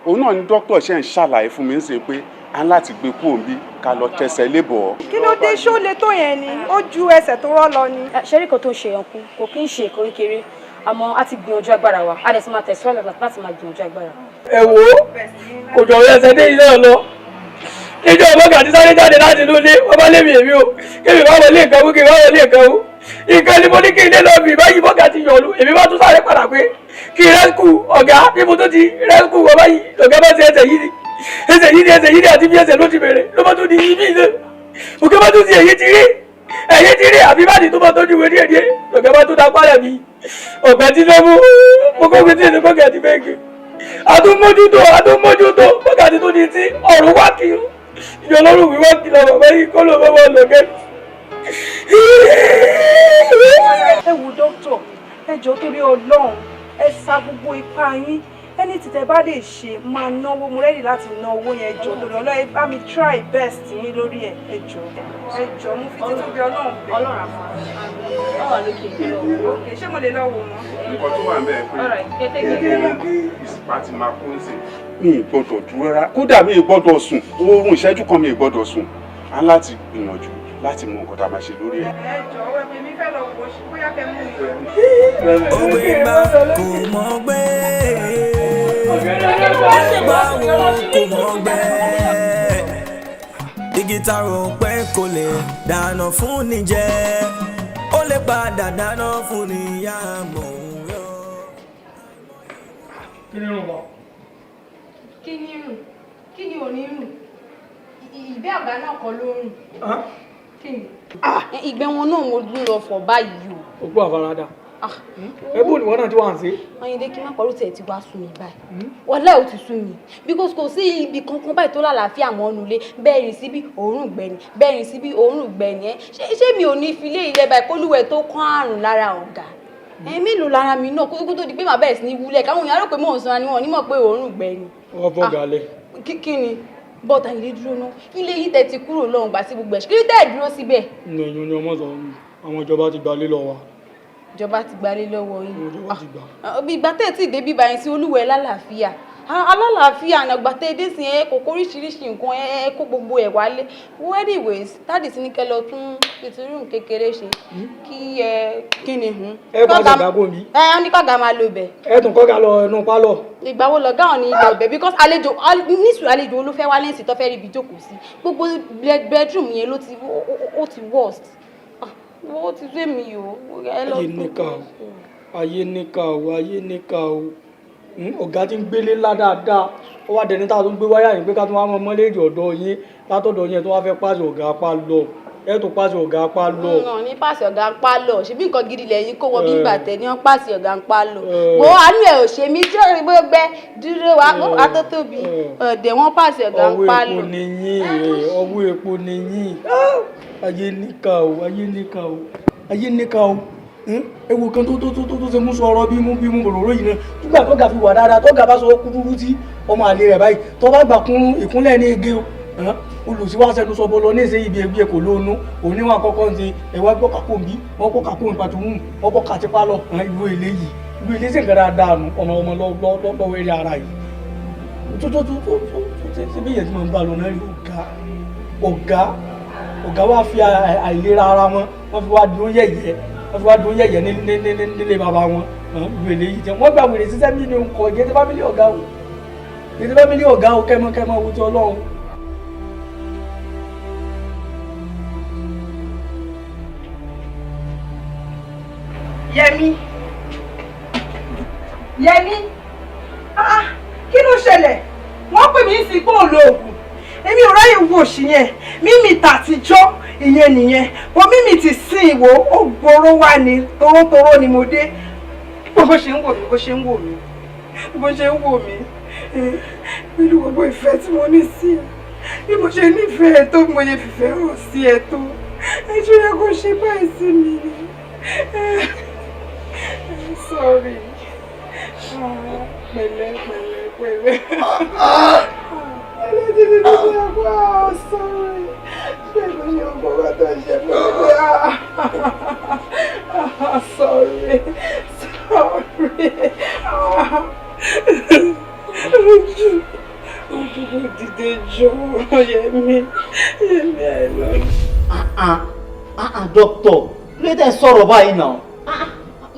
òun náà ni dókítà ṣe ń ṣàlàyé fún mi ń sè pé a ń láti gbé kúrò bí ká lọ tẹsẹ̀ lébọ̀.
kí ló dé ṣó le tó yẹn ni ó ju ẹsẹ̀ tó rọ́ lọ ni.
ṣẹ́rí kan tó ń ṣe ẹ̀kú kò kí ń ṣe èkó kékeré àmọ́ a ti gbìyànjú agbára wa a dẹ̀ ti máa tẹ̀síwájú láti máa gbìyànjú agbára.
ẹ wo kò jọ ẹsẹ̀ dé ilé ọ̀nà ìjọ ọmọkà ti sáré jáde láti inú ilé wọn bá lémi èmi o kémi bá wọlé nǹkan mú kémi bá wọlé nǹkan mú nǹkan ni mo ní kí n lé lọ bì báyìí mọ́kà ti yọ̀lú èmi bá tún sáré padà pé kí rẹ́síkù ọ̀gá bí mo tó ti rẹ́síkù wọ báyìí ọ̀gá bá ti ẹsẹ̀ yìí ni àti bí ẹsẹ̀ ló ti bẹ̀rẹ̀ ló bá tún di ibi ilé òkè bá tún ti èyí ti rí àbí bá ti tó bá tọ́jú ìwé díẹ̀ ọ̀gá bá tún da pálẹ̀ mi ọ̀gá ti lé mú mo kó gbé tí èdè mọ́kà ti fẹ́ gbé àtúmójútó mọ́kà ti tún di tí ọ̀rùn wá kiri ìjọ lọ́rùn wíwá kìlọ̀ bàbá yìí kọ́ ló bá wà lọ́gẹ́.
ẹ wo dókítà ẹ jọ̀ọ́ torí Ọlọ́run ẹ sa gbogbo ipá yín ẹni tí tẹ́ bá lè ṣe máa náwó mo rẹ́dì láti ná owó yẹn jọ torí Ọlọ́run ẹ bá mi try best yín lórí ẹ jọ̀ọ́ mo fi títí bí Ọlọ́run bẹ̀.
Ọlọ́run àmọ́ ọwọ́ lókè
òkè ṣé mo lè lọ wò wọ́n.
nǹkan tó wà ń bẹ̀ pé ìsìpá ti máa kó ń sìn mi ì gbọ́dọ̀ dúró rárá kódà mi ì gbọ́dọ̀ sùn oorun ìṣẹ́jú kan mi ì gbọ́dọ̀ sùn á láti gbìyànjú láti mọ nǹkan tá a máa ṣe lórí ẹ̀.
ẹ jọ̀ọ́ èmi fẹ́ lọ wò ó bóyá kẹ́ mú mi.
ògbé gbà kò mọ̀ gbé ọgbà wo kò mọ̀ gbé igi tá rò pé kò lè dáná fún ni jẹ ó lè padà dáná fún ni yá mọ̀ ń yọ.
kí ni irun bọ̀.
kí ni rùn kí ni ò ní rùn ìgbẹ́ àgbà náà kọ́ ló rùn kí ni. ìgbẹ́ wọn náà mo gbé lọ fọ̀ báyìí o.
ó gbọ́ àfaradà ẹbú ni wọ́n náà ti wà ń sí.
Ayíndé kí n má pọ̀rọ̀ tẹ̀ ti wá sún mi báyìí wọlé ò ti sún mi because kò sí ibi kankan báyìí tó lálàáfíà mọ́ ọ́nù lé bẹ́ẹ̀ rìn síbi òórùn gbẹ̀ni bẹ́ẹ̀ rìn síbi òórùn gbẹ̀ni ẹ́ ṣé mi ò ní fi lé ilẹ̀ báyìí kólúwẹ̀ tó kán àrùn lára ọ̀gá mélòó lára mi náà kó tó di pé màá bẹ̀rẹ̀ sí ní wúlẹ̀ káwọn èèyàn rò pé mò ń sanra ni wọn ní mọ̀ pé òórùn gbẹ̀ni.
wọ́n bọ́ galẹ̀.
kí ni bọ́ọ̀tà ilé dúró náà ilé yìí tẹ̀ ti kúrò lọ́hùn gbà sí gbogbo ẹ̀ kí ló tẹ̀ dúró síbẹ̀.
ẹ̀yìn ni ọmọ sọ àwọn ìjọba ti gbalé lọ wa.
ìjọba ti gbalé lọ́wọ́ yìí bí ìgbà tẹ̀ tí ìdébí báyìí sí olúwẹ̀ lálàáfíà alálàáfíà ànàgbà tẹ́ dé sí ẹ kò kóríṣiríṣi nǹkan ẹ kó gbogbo ẹ̀ wálé anyways dáàdì sí ní kẹ́ lọ tún ìtúrú kékeré ṣe kí kí ni
ẹ kọ́ àgbà bò mí.
ẹ ní kọ́gà máa lo bẹ̀.
ẹ tún kọ́gà lọ ẹnu pálọ̀.
ìgbà wo lọ̀gá ò ní lọ bẹ̀ because àlejò nísù àlejò olúfẹ́ wá lẹ́sìn tó fẹ́ rí ibi jókòó sí gbogbo bedroom yẹn ló ti worst ó ti fẹ́ mi o.
ayé níkà o ọ̀gá tí ń gbélé ńlá dáadáa ó wá dẹni tá a tún gbé wáyà yìí pé ká tún wá mọ mọ́lẹ́ẹ̀dì ọ̀dọ̀ yín látọ̀dọ̀ yín tó wá fẹ́ pàṣẹ ọ̀gá apá lọ ẹ tó pàṣẹ ọ̀gá apá lọ.
ní pàṣẹ ọ̀gá apá lọ ṣebí nǹkan gidi lẹ́yìn kó wọ́n bí ń gbàtẹ́ ní wọ́n pàṣẹ ọ̀gá apá lọ. wo àánú ẹ̀ ò ṣe mí tí òrìbó gbẹ dúró wa tó tóbi ọ̀dẹ̀ wọ́n pàṣẹ ọ̀gá apá lọ.
ọwọ́ epo ni yín ayé níkà o ewu kan tó ṣe mú sọ ọ̀rọ̀ bímú bòròró yìí náà nígbà tó ga fi wà dáadáa tó ga bá sọ kúrúrú tí ọmọ àlè rẹ̀ báyìí tó bá gbà kún ìkúnlẹ̀ ní ege o olùsíwáṣẹ́nu sọ bọ́ lọ ní ìṣe ibi ẹgbẹ́ kò lóonú òníwọ̀n àkọ́kọ́ ti ẹ̀wá gbọ́kàkó bí wọ́n gbọ́kàkó ìpàtúwù wọ́n gbọ́kà ti pálọ̀ ìlú ilé sì ń gbẹ́ra dáànù ọmọ lọ́wọ́ eré ara yìí tó ṣe bí ìyẹn tí mo ń bá lọ náà rí ọ̀gá wá fi àìlera ara wọn wọ́n fi wá dún yẹ̀yẹ́ nílé bàbá wọn ìlú ilé yìí jẹ́ wọ́n gbà wèrè sísẹ́ mí ní nǹkan gẹ́gẹ́ fámílì ọ̀gá o kẹ́mọ́ owó tí ọlọ́run.
Yẹmi kí ló ṣẹlẹ̀ wọ́n pè mí sí pé òun lo oògùn èmi ò ráyè wo òṣì yẹn mímì tàtijọ́ ìyẹn nìyẹn wọ́n mímì ti sin ìwò ó gbòòrò wá ní torótoró ni mo dé bó ṣe ń wò mí pẹ̀lú gbogbo ìfẹ́ tí mo ní sí ẹ bí mo ṣe nífẹ̀ẹ́ tó mo ṣe fìfẹ́ hàn sí ẹ tó ẹjọ́ yẹ kó ṣe báyìí sí mi ni sorry pẹ̀lẹ́ sorry pẹ̀lú ní ọgbọ̀n wa tó ṣe sorry ojú dìde jọ Yẹmi I love you.
Doctor ló tẹ̀ sọ̀rọ̀ báyìí náà.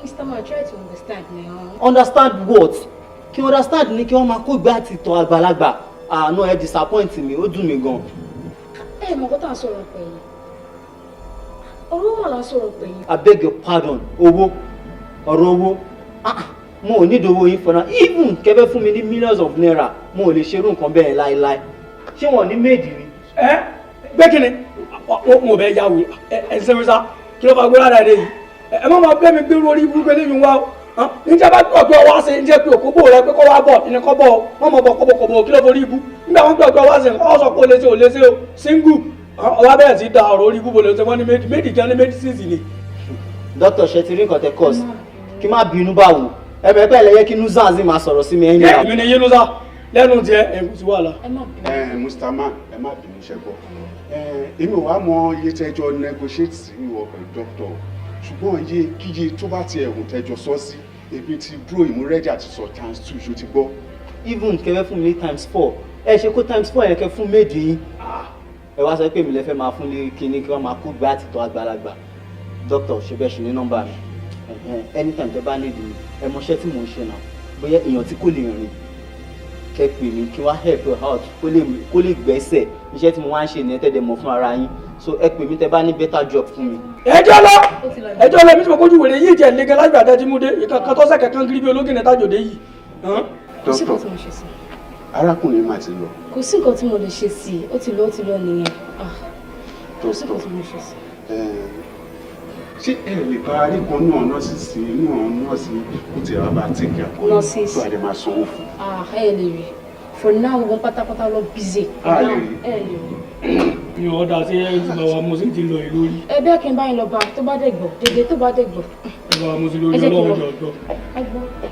Mr. Man, try to understand now.
Understand what? Kí understand ni kí wọ́n máa kó ìgbà àti ìtọ̀ àgbàlagbà. No, ẹ disappoint mi, ó dùn mí gan.
Ẹ mọ̀ kó tá à ń sọ̀rọ̀ pẹ̀ yìí. Ọ̀rọ̀ wọn là ń sọ̀rọ̀ pẹ̀ yìí.
I beg your pardon, owó, ọ̀rọ̀ owó. Mo ò need owó yín for now. Even kẹ́fẹ́ fún mi ní millions of naira, mo ò lè ṣerú nǹkan bẹ́ẹ̀ láéláé. Ṣé wọ́n ní méèdì rí?
Gbé kíni? Mo bẹ yà wò ẹ ṣe mi sá kí ló fà gbé ládàá dé yìí ẹ má máa bẹ́ mi gbé lórí ibùgbé lẹ́yìn wá o níjẹ́ bá gbọ́ pé ọwọ́ ṣe ń jẹ́ pé òkúbò rẹ pé kọ́ wá bọ̀ ìní kọ́ bọ̀ wọ́n mọ̀ bọ̀ kọ́bọ̀kọ́bọ̀ kí ló forí ibú nígbà wọn gbọ́ pé ọwọ́ ṣe ọ sọ pé ò léṣe o single ọwọ́ bẹ̀rẹ̀ sí da ọ̀rọ̀ orí ibùbò lè ṣe wọ́n ní méjì kan ní medicines ni.
Dókítà ṣe ti rí nǹkan tẹ kọ́ọ̀sì kí má bínú bá wò ẹ bẹ̀rẹ̀ pẹ́ lẹ́yẹ kí nuzanzi máa sọ̀rọ̀ sí mi ẹ̀yìn náà.
èmi ni yé nuza lẹ́nu tiẹ̀ ẹ̀ sí wàhálà.
Mr. Man ẹ má bínú ṣẹ́gbọ́ èmi ò wá mọ iye tẹjọ negotiate sí ìwọ pẹ̀lú dókítà ṣùgbọ́n iye kíye tó bá ti ẹ̀hùn tẹjọ sọ sí ebi ti bro ìmúrẹ́dì àti sọ times 2 ṣó ti gbọ́.
Even kẹfẹ́ fún mi ní times 4 ẹ ṣe kó times 4 yẹn kẹ fún méjì yín ẹ wá sọ pé mi lè fẹ́ máa fún lé kíní kí wọ́n máa kó gbé àtìtọ́ àgbàlagbà dókítà ṣe bẹ́ẹ̀ ṣe ní nọ́mbà mi anytime tẹ bá nídìí mi ẹ mọṣẹ́ tí mò ń ṣe náà bóyá èèyàn tí kò lè rìn kẹ pè mí kí wọ́n help you out kó lè gbẹ́sẹ̀ iṣẹ́ tí mo wá ń ṣe ní ẹ̀tẹ́dẹ̀ mọ̀ fún ara yín so ẹ pè mí tẹ bá ní better job fún mi.
ẹjọ́ lọ mi tí mo kójú wèrè yìí jẹ́ lẹ́gẹ́ lágbà àtẹ́jú mú dé ìkan tó sẹ́kẹ̀ kan kiri bí ológin ní tájòdé yìí.
kò sí nǹkan tí mo ṣe sí.
arákùnrin máa ti lọ.
kò sí nǹkan tí mo lè ṣe sí i ó ti lọ nìyẹn kò sí nǹkan tí mo ṣe sí.
ṣé ẹ lè bá rí kan náà nọ́ọ̀sì sí nọ́ọ̀sì kó tiẹ̀ wá bá tẹ̀kẹ́ àkọ́yé tó àdé máa sanwó fún.
ẹ lè rí for now wọn pátápátá lọ busy.
ẹ lè rí.
mi ò dá sí ẹ ti bá wa mo sì ti lọ yìí lórí.
ẹ bẹ́ẹ̀ kí n bá yín lọ bá tó bá dẹ̀ gbọ́ dédé tó bá dẹ̀ gbọ́.
ẹ bá wa mo sí lórí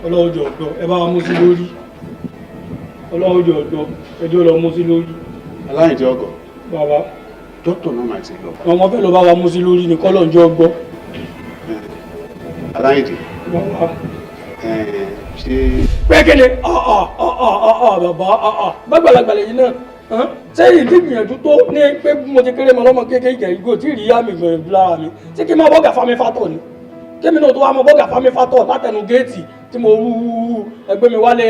ọlọ́wọ́ jọ ọ̀dọ́ ẹ bá wa mo sí lórí ọlọ́wọ́ jọ ọ̀dọ́ ẹjọ́ lọ mo sí lórí.
aláìjẹ ọgọ.
bàbá.
dókítà náà máa ti lọ.
ọmọ fẹ́ lọ bá wa mo sí lórí ní kọ́lọ̀ ń jọ gbọ́.
aláìjẹ.
bàbá.
ṣé
pé kí ni bàbá gbàgbàlagbà lẹ́yìn náà sẹ́yìn tí gbìyànjú tó ní pé mo ti kéré mọ́ lọ́mọ kékeré ìgò tí rí àmì gbìyànjú lára mi tí kí n máa bọ́gà fámi fátọ̀ ni kémi náà tó wá mọ bọ́gà fámi fátọ̀ látẹnu géètì tí mo rú ẹgbẹ́ mi wálé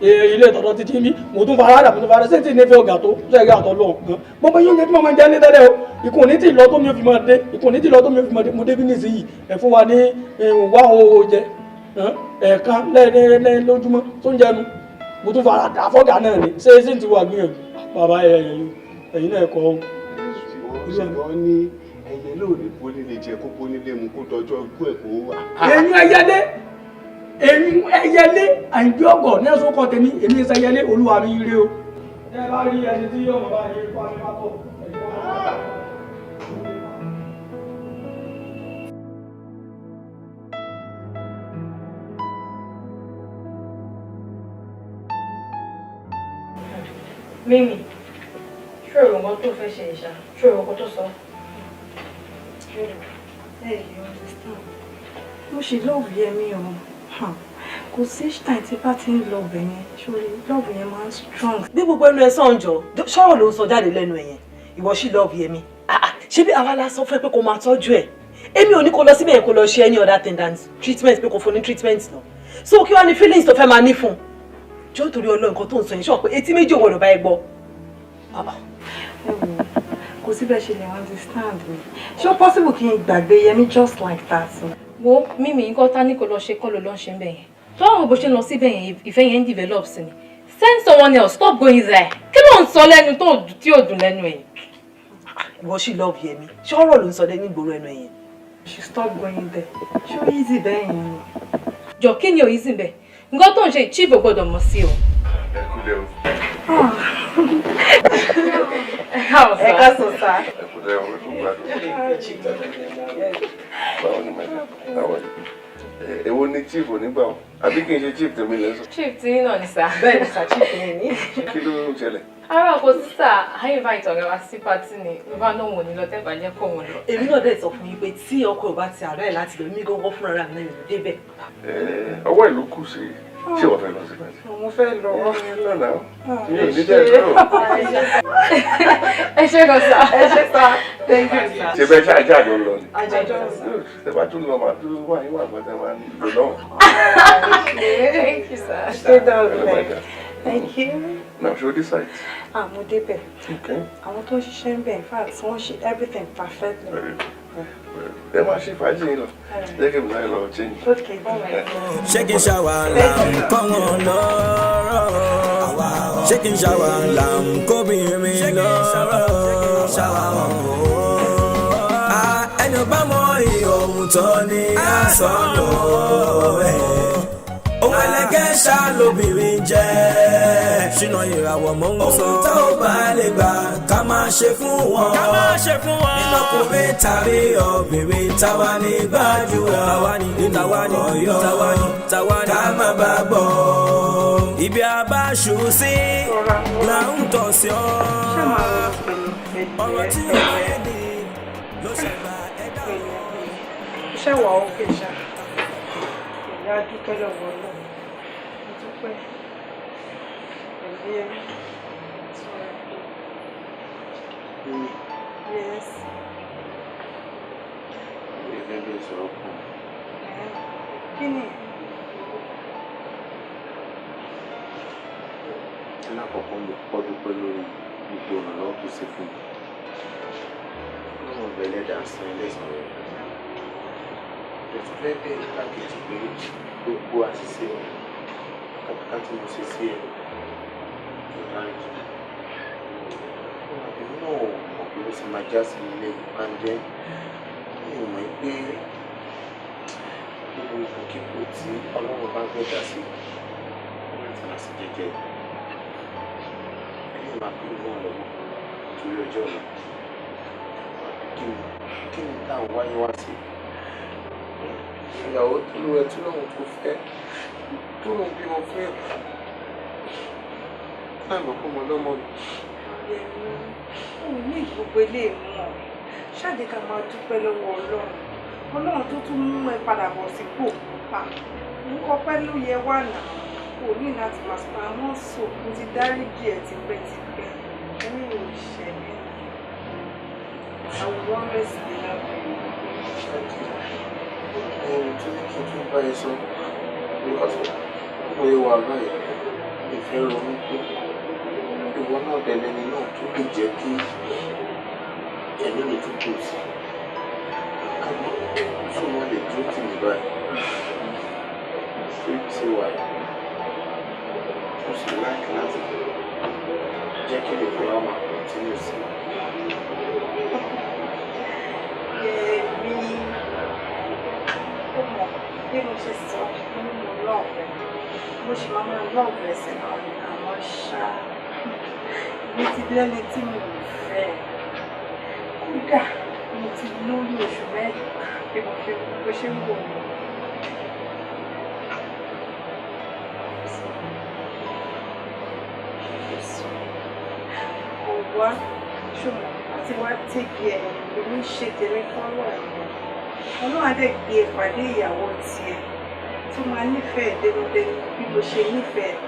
ilé ìtọ́jú títí mi mo tún fara dà mo tún fara sẹ́ńtì nífẹ̀ẹ́ ọ̀gá tó sẹ́yìn àtọ̀ lọ mo bẹ yín ní tí mo máa ń jẹ́ ní tẹ́lẹ̀ o ikùn ní tí ìlọ tó mi ò fi máa dé ikùn ní tí ìlọ tó mi ò fi máa dé mo débi nísìnyí ẹ̀ fún wa ní wá owó jẹ ẹ̀ẹ̀kan lẹ́yìn lójúmọ́ tó ń jẹnu mo tún fara dà fọ́gà náà ni ṣé sí ti wà gbìyànjú bàbá ẹ̀yìn náà kọ́ ọ́.
ṣùgbọ́n ní ẹyẹ lóòrè bónílé jẹ kó bónílé mu kó dọjọ́ ikú ẹ̀ kó wà.
ẹ̀yin ẹyẹlé àìgbé ọgọ̀ ní ẹ̀sùn kan tèmi èmi ẹsẹ̀ ẹyẹlé olúwa mi ire o. ẹ bá rí ẹni tí yóò bá yẹ kó àmì bá tọ̀
Mímì, ṣé o rò wọ́n tó fẹ́ ṣe ìṣá? Ṣé o rò wọ́n tó sọ?
Hey, you understand? Mo ṣe love Yẹmí o. Kò sí time tí bá ti ń love yẹn. Ṣorí love yẹn máa ń strong.
Bí gbogbo ẹnu ẹ sàn jọ, ṣọ́rọ̀ ló ń sọ jáde lẹ́nu ẹ̀ yẹn. Ìwọ ṣì love Yẹmí. Ṣé bí àwa la sọ fún ẹ pé kó máa tọ́jú ẹ̀? Èmi ò ní kó lọ síbẹ̀ kó lọ ṣe any other thing than treatment pé kò fún ní treatment lọ. So kí wàá ní feelings tó fẹ́ máa ní fún? Jọ́ torí Ọlọ́run nǹkan tó ń sọ yẹn ṣọ́ pé etí méjì òwò ló bá ẹ gbọ́.
Kò sí bẹ́ẹ̀ ṣe lè understand me. Ṣé ó possible kí n gbàgbé Yẹmí just like that?
Wo Mímì nǹkan tá ní kó lọ ṣe kọ́ ló lọ ṣe ń bẹ̀ yẹn. Tó àwọn bó ṣe lọ síbẹ̀ yẹn ìfẹ́ yẹn ń develop sí ni. Send someone else, stop going there. Kí ló ń sọ lẹ́nu tí ò dùn lẹ́nu ẹ̀?
Ìwọ ṣì love Yẹmí. Ṣọ́rọ̀ ló ń sọ lẹ́nu ìgboro ẹnu ẹ̀ yẹn.
She stop going there. Ṣé ó easy bẹ́ẹ̀ yẹn ni?
Jọ kí ni ò easy bẹ́ẹ̀? Nǹkan tó ń ṣe chief ò gbọ́dọ̀ mọ̀ sí o.
Ẹ kúlẹ̀ o.
Ẹ káàsán sá.
Ẹ kúlẹ̀ o, ẹ kú gbádùn. Báwo ni mẹ́ta? Báwo ni? Èwo ni chief onígbà wọn? Àbí kì í ṣe chief tèmi lẹ́sọ̀?
Chief tí náà ni sá.
Bẹ́ẹ̀ ni sá, chief mi ní.
Kí ló ń ṣẹlẹ̀?
Ara kò sí sá, àyè bá ìtọ̀rẹ́ wa sí pátì ni, ló bá náà wò ní lọ tẹ́gbà jẹ́ kó wọn lọ.
Èmi náà dẹ̀ sọ fún yín pé tí ọkọ ò bá ti àárẹ̀ láti lọ, mí gángan fúnra mi náà yóò débẹ̀.
Ọwọ́ ìlú kù sí ṣé wọ́n fẹ́ lọ sí pàtì?
Mo fẹ́ lọ.
Lọ́nà mi ò ní jẹ́ ìlú.
Ẹ ṣé gan sá. Ẹ ṣé sá. Thank you sá.
Ṣé bẹ́ẹ̀ ṣáà jáde lọ ni?
Àjọjọ́ sá.
Ṣé bá tún lọ máa tún wáyé wà gbọ́dọ̀ máa ń lò lọ́wọ́?
Thank you sá.
Stay down there. Thank you.
Now show this side.
Mo débẹ̀.
Okay.
Àwọn tó ń ṣiṣẹ́ ń bẹ̀, in fact, wọ́n ṣe everything perfectly.
Ẹ máa ṣe fàájì yín lọ. Jẹ́ kí n bá yín lọ change.
Okay.
Ṣé kí n ṣàwàlà kọ́ wọn lọ́rọ̀? Ṣé kí n ṣàwàlà kóbìnrin lọ́rọ̀? Ẹni ò bá mọ ìhòòhùn tó ní àsọ̀nù ẹ̀. Ohun ẹlẹgẹ́ ṣá lóbìnrin jẹ́. Ṣìnà ìràwọ̀ mọ́ ń sọ. Ohun tá ò bá lè gbà ká máa ṣe fún wọn. Nínú ọkùnrin tàbí obìnrin táwa ní Gbajue. Táwa ní Ọ̀yọ́. Ká má bá gbọ́. Ibi abáṣu sí là ń tọ̀ sí ọ. Ọ̀rọ̀ tí ó máa yé ni ló ṣẹ̀gbà ẹ̀dá wọn.
Ṣé wà ó kè ṣá? Ìyá dúpẹ́ lọ́wọ́ náà. Mo dúpẹ́. Pẹ̀lú ẹ̀mí. Yes.
Gẹ́gẹ́ bí ìṣòro kù.
Kí ni?
Lákọ̀ọ́kọ́ mo kọ́ dúpẹ́ lórí gbogbo ìrànlọ́wọ́ tó ṣe fún mi. Ọlọ́run bẹ̀rẹ̀ dà san ẹlẹ́sìn rẹ̀. Ètò fẹ́ bẹ̀rẹ̀ pàkejì pé gbogbo àṣìṣe kàkàkà tí mo ṣe sí ẹ̀ ló dárí jù. Èmi náà mọ̀ pé ó sì máa já sí ilé ìpàdé. Mi ò mọ̀ pé gbogbo ìbùkípò tí Ọlọ́run bá gbé dà sí láti máa ṣe jẹ́jẹ́. Ẹni máa pín náà lọ́wọ́ torí ọjọ́ ọ̀la. Kí ni táwọn wáyé wá sí? Ìyàwó tó lọ ẹ tó lọ́wọ́ tó fẹ́ tó lọ bímọ fún ẹ̀. Láì mọ̀ fún ọmọ lọ́mọ mi.
Òun ní gbogbo ilé ìmọ̀. Ṣáàdé ká máa dúpẹ́ lọ́wọ́ Ọlọ́run. Ọlọ́run tó tún mú ẹ padà bọ̀ sípò. Ọpẹ́ ló yẹ wá nà. kò ní láti máa sọ àwọn sọ mo ti dáríjì ẹ tipẹ́tipẹ́ ẹni ò ṣẹlẹ̀ I will always be happy.
Tó ní kí n tún bá ẹ sọ because mo yẹ wà báyìí ìfẹ́ ronú pé ìwọ náà dẹ̀lẹ́ ni náà tó lè jẹ́ kí ẹ̀mí mi tún kù sí. Àmọ́ ṣé wọ́n lè dúró tì mí báyìí? Ṣé wà yìí? Mo sì láìkí láti jẹ́ kí lè fọwọ́ máa continue sí.
Yẹ̀mí ó mọ̀ bí mo ṣe sọ nínú mo lọ́ọ̀fẹ́ mo sì máa lọ́ọ̀fẹ́ sí àwọn ṣá mi ti lẹ́ni tí mo fẹ́ kódà mo ti lórí oṣù mẹ́ta bí mo ṣe ń wò ó. Wá ṣùgbọ́n àti wá tẹ́kì ẹ̀ lórí ṣe tẹ̀lé fọ́lọ́ ẹ̀ ọlọ́run adé gbé e pàdé ìyàwó tiẹ̀ tó máa nífẹ̀ẹ́ dénúdénú bí mo ṣe nífẹ̀ẹ́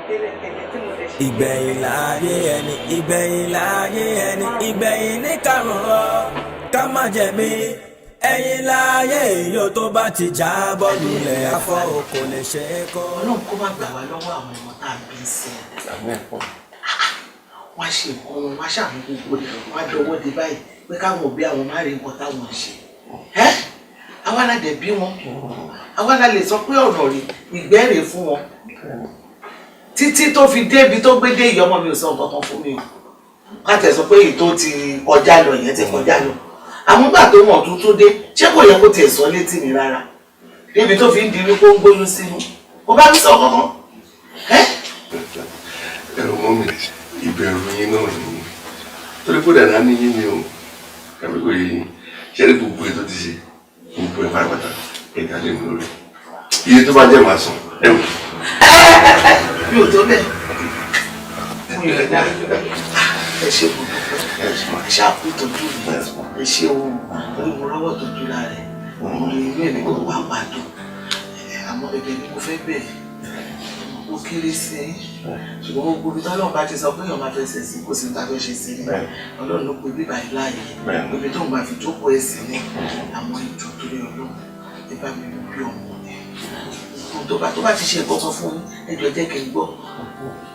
tẹ́lẹ̀tẹ́lẹ̀ tí mo lè ṣe.
Ìgbẹ̀yìn láyé ẹni ìgbẹ̀yìn láyé ẹni ìgbẹ̀yìn ní kárùn-ún ká má jẹ̀bi ẹ̀yìn láyé yóò tó bá ti já bọ́ọ̀lù lẹ̀ afọ́ kò lè ṣe é kọ́.
Ọlọ́run kó má gbà wá lọ́wọ́ àwọn ọmọ tá a bí sí ẹ̀. Wọ́n ṣe nǹkan wọn wá ṣàmú gbogbo rẹ̀ wọ́n á dọwọ́ de báyìí pé káwọn òbí àwọn má rí nǹkan táwọn ṣe. Àwa la dẹ̀ bí wọn àwa la lè sọ pé ọ̀nà rẹ̀ ìgbẹ́rẹ̀ fún wọn títí tó fi débi tó gbé dé ìyọmọ mi ò sọ nǹkan kan fún mi o. Ká tẹ̀ sọ pé èyí tó ti kọjá lọ ìyẹn ti kọjá lọ àmúgbà tó mọ̀ tuntun dé ṣé kò yẹ kó tiẹ̀ sọ létí mi rárá débi tó fi ń di wípé ó ń gbóyún sínú kò bá mi sọ kankan.
Ẹ̀rọ mọ́ mi ìbẹ̀rù yín náà ni torí kó dàda ní yín ni o kàbí kò yé yín ṣẹ́rí gbogbo ètò ti ṣe gbogbo ẹ̀ pátápátá ẹ̀dá lè mú lórí iye tó bá jẹ́ màá sàn ẹ̀ wò.
Mi ò tó bẹ́ẹ̀ mi ò dá ẹ ṣe gbogbo ẹ ṣàkóso ìtọ́jú mi ẹ ṣe ohun olùmọ̀rọ́wọ́ tó dúró rẹ̀ mo lè rí ẹ̀mí kó wá pàdé àmọ́ ẹ̀bẹ̀ ni mo fẹ́ bẹ̀rẹ̀ ó kéré sí i ṣùgbọ́n gbogbo ibi tọ́lọ́run bá ti sọ pé èèyàn máa fẹsẹ̀ sí kò sí ní ta fẹ́ ṣe sí ni ọlọ́run ló pe bíbá yìí láàyè ibi tó ń bá fi jókòó ẹ̀ sí ni àwọn ìjọ torí ọlọ́run ẹ bá mi bí ọmọ ẹ̀ tó bá ti ṣe nǹkan kan fún ẹjọ́ jẹ́ kí n gbọ́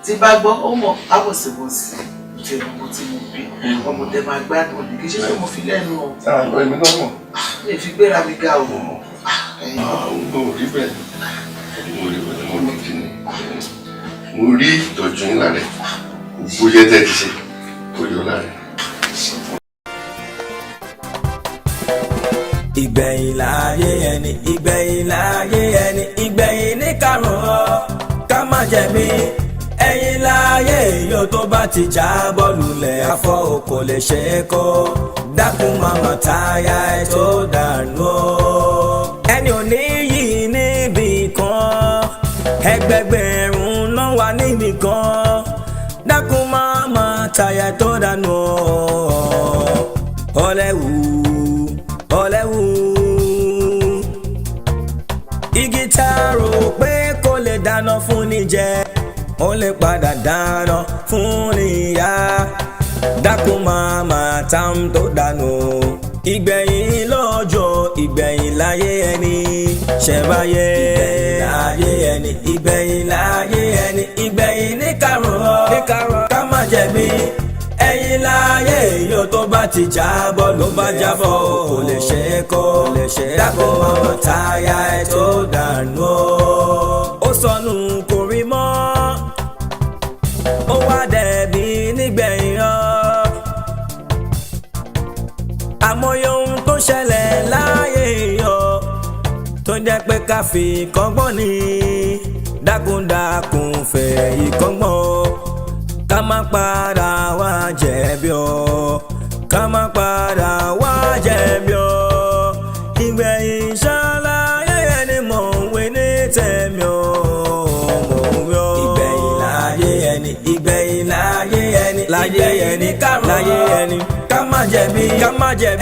tí bá gbọ́ ó mọ̀ ábọ̀sibọ̀sì ti ọmọ tí mo bí ọmọ tẹ máa gbádùn ní kí ṣe pé mo fi lẹ́nu o
èmi náà mọ̀
mi fi gbéra mi ga o.
mo rí bẹ́ẹ̀ mo rí bẹ́ẹ̀ mo ní kí ni mo rí ìtọ́jú ńlá rẹ̀ bóyá tẹ́ ti ṣe kó yọ lára.
Ìgbẹ̀yìn láyé ẹni ìgbẹ̀yìn láyé ẹni ìgbẹ̀yìn ní kárùn-ún ká má jẹ̀bi ẹ̀yìn láyé yóò tó bá ti já bọ́ọ̀lù lẹ̀ afọ́ kò lè ṣe é kọ́ dákun màmá táyà ẹ̀ tó dànù ó. Ẹni ò ní yìí níbì kan ẹgbẹgbẹ̀rún náà wà níbì kan dákun màmá táyà ẹ̀ tó dànù ó. Ọlẹ́wù igi tá a rò pé kò lè dáná fún ni jẹ ó lè padà dáná fún ni yá dákun màmá tam tó dànù ìgbẹ̀yìn lọ́jọ́ ìgbẹ̀yìn láyé ẹni ṣẹ̀báyé ìgbẹ̀yìn láyé ẹni ìgbẹ̀yìn láyé ẹni ìgbẹ̀yìn ní kárùn-ún ká má jẹ̀bi ẹ̀yìn láyé yóò tó bá ti jábọ́ ló bá jábọ́ kò lè ṣe é kọ́ dákun màmá táyà ẹ̀ tó dànù ó sọnù kò rí mọ́ ó wá dẹ̀bi nígbẹ̀yìn ọ́ àmọye ohun tó ṣẹlẹ̀ láyé yọ tó jẹ́ pé ká fi kọ́gbọ́n ni dákúndákùn fẹ́ ìkọ́gbọ́n ká má padà wá jẹ̀bi ọ́ ká má padà wá jẹ̀bi ọ́ ìgbẹ̀yìn ṣàlàyé ẹni mọ̀ ń wé ní tẹ̀mí ọ́ mọ̀ ń yọ. ìgbẹ̀yìn láyé ẹni ìgbẹ̀yìn láyé ẹni láyé ẹni kárùn-ún láyé ẹni ká má jẹ̀bi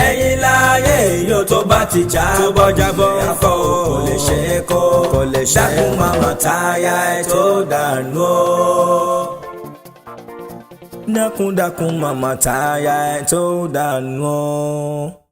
ẹ̀yìn láyé yóò tó bá ti já tó bọ́ jábọ́ afọ́ kò lè ṣe é kọ́ ẹ̀ṣẹ̀ dákun màmá táyà ẹ̀ tó dànù o. Dákun màmá táyà ẹ̀ tó dànù o.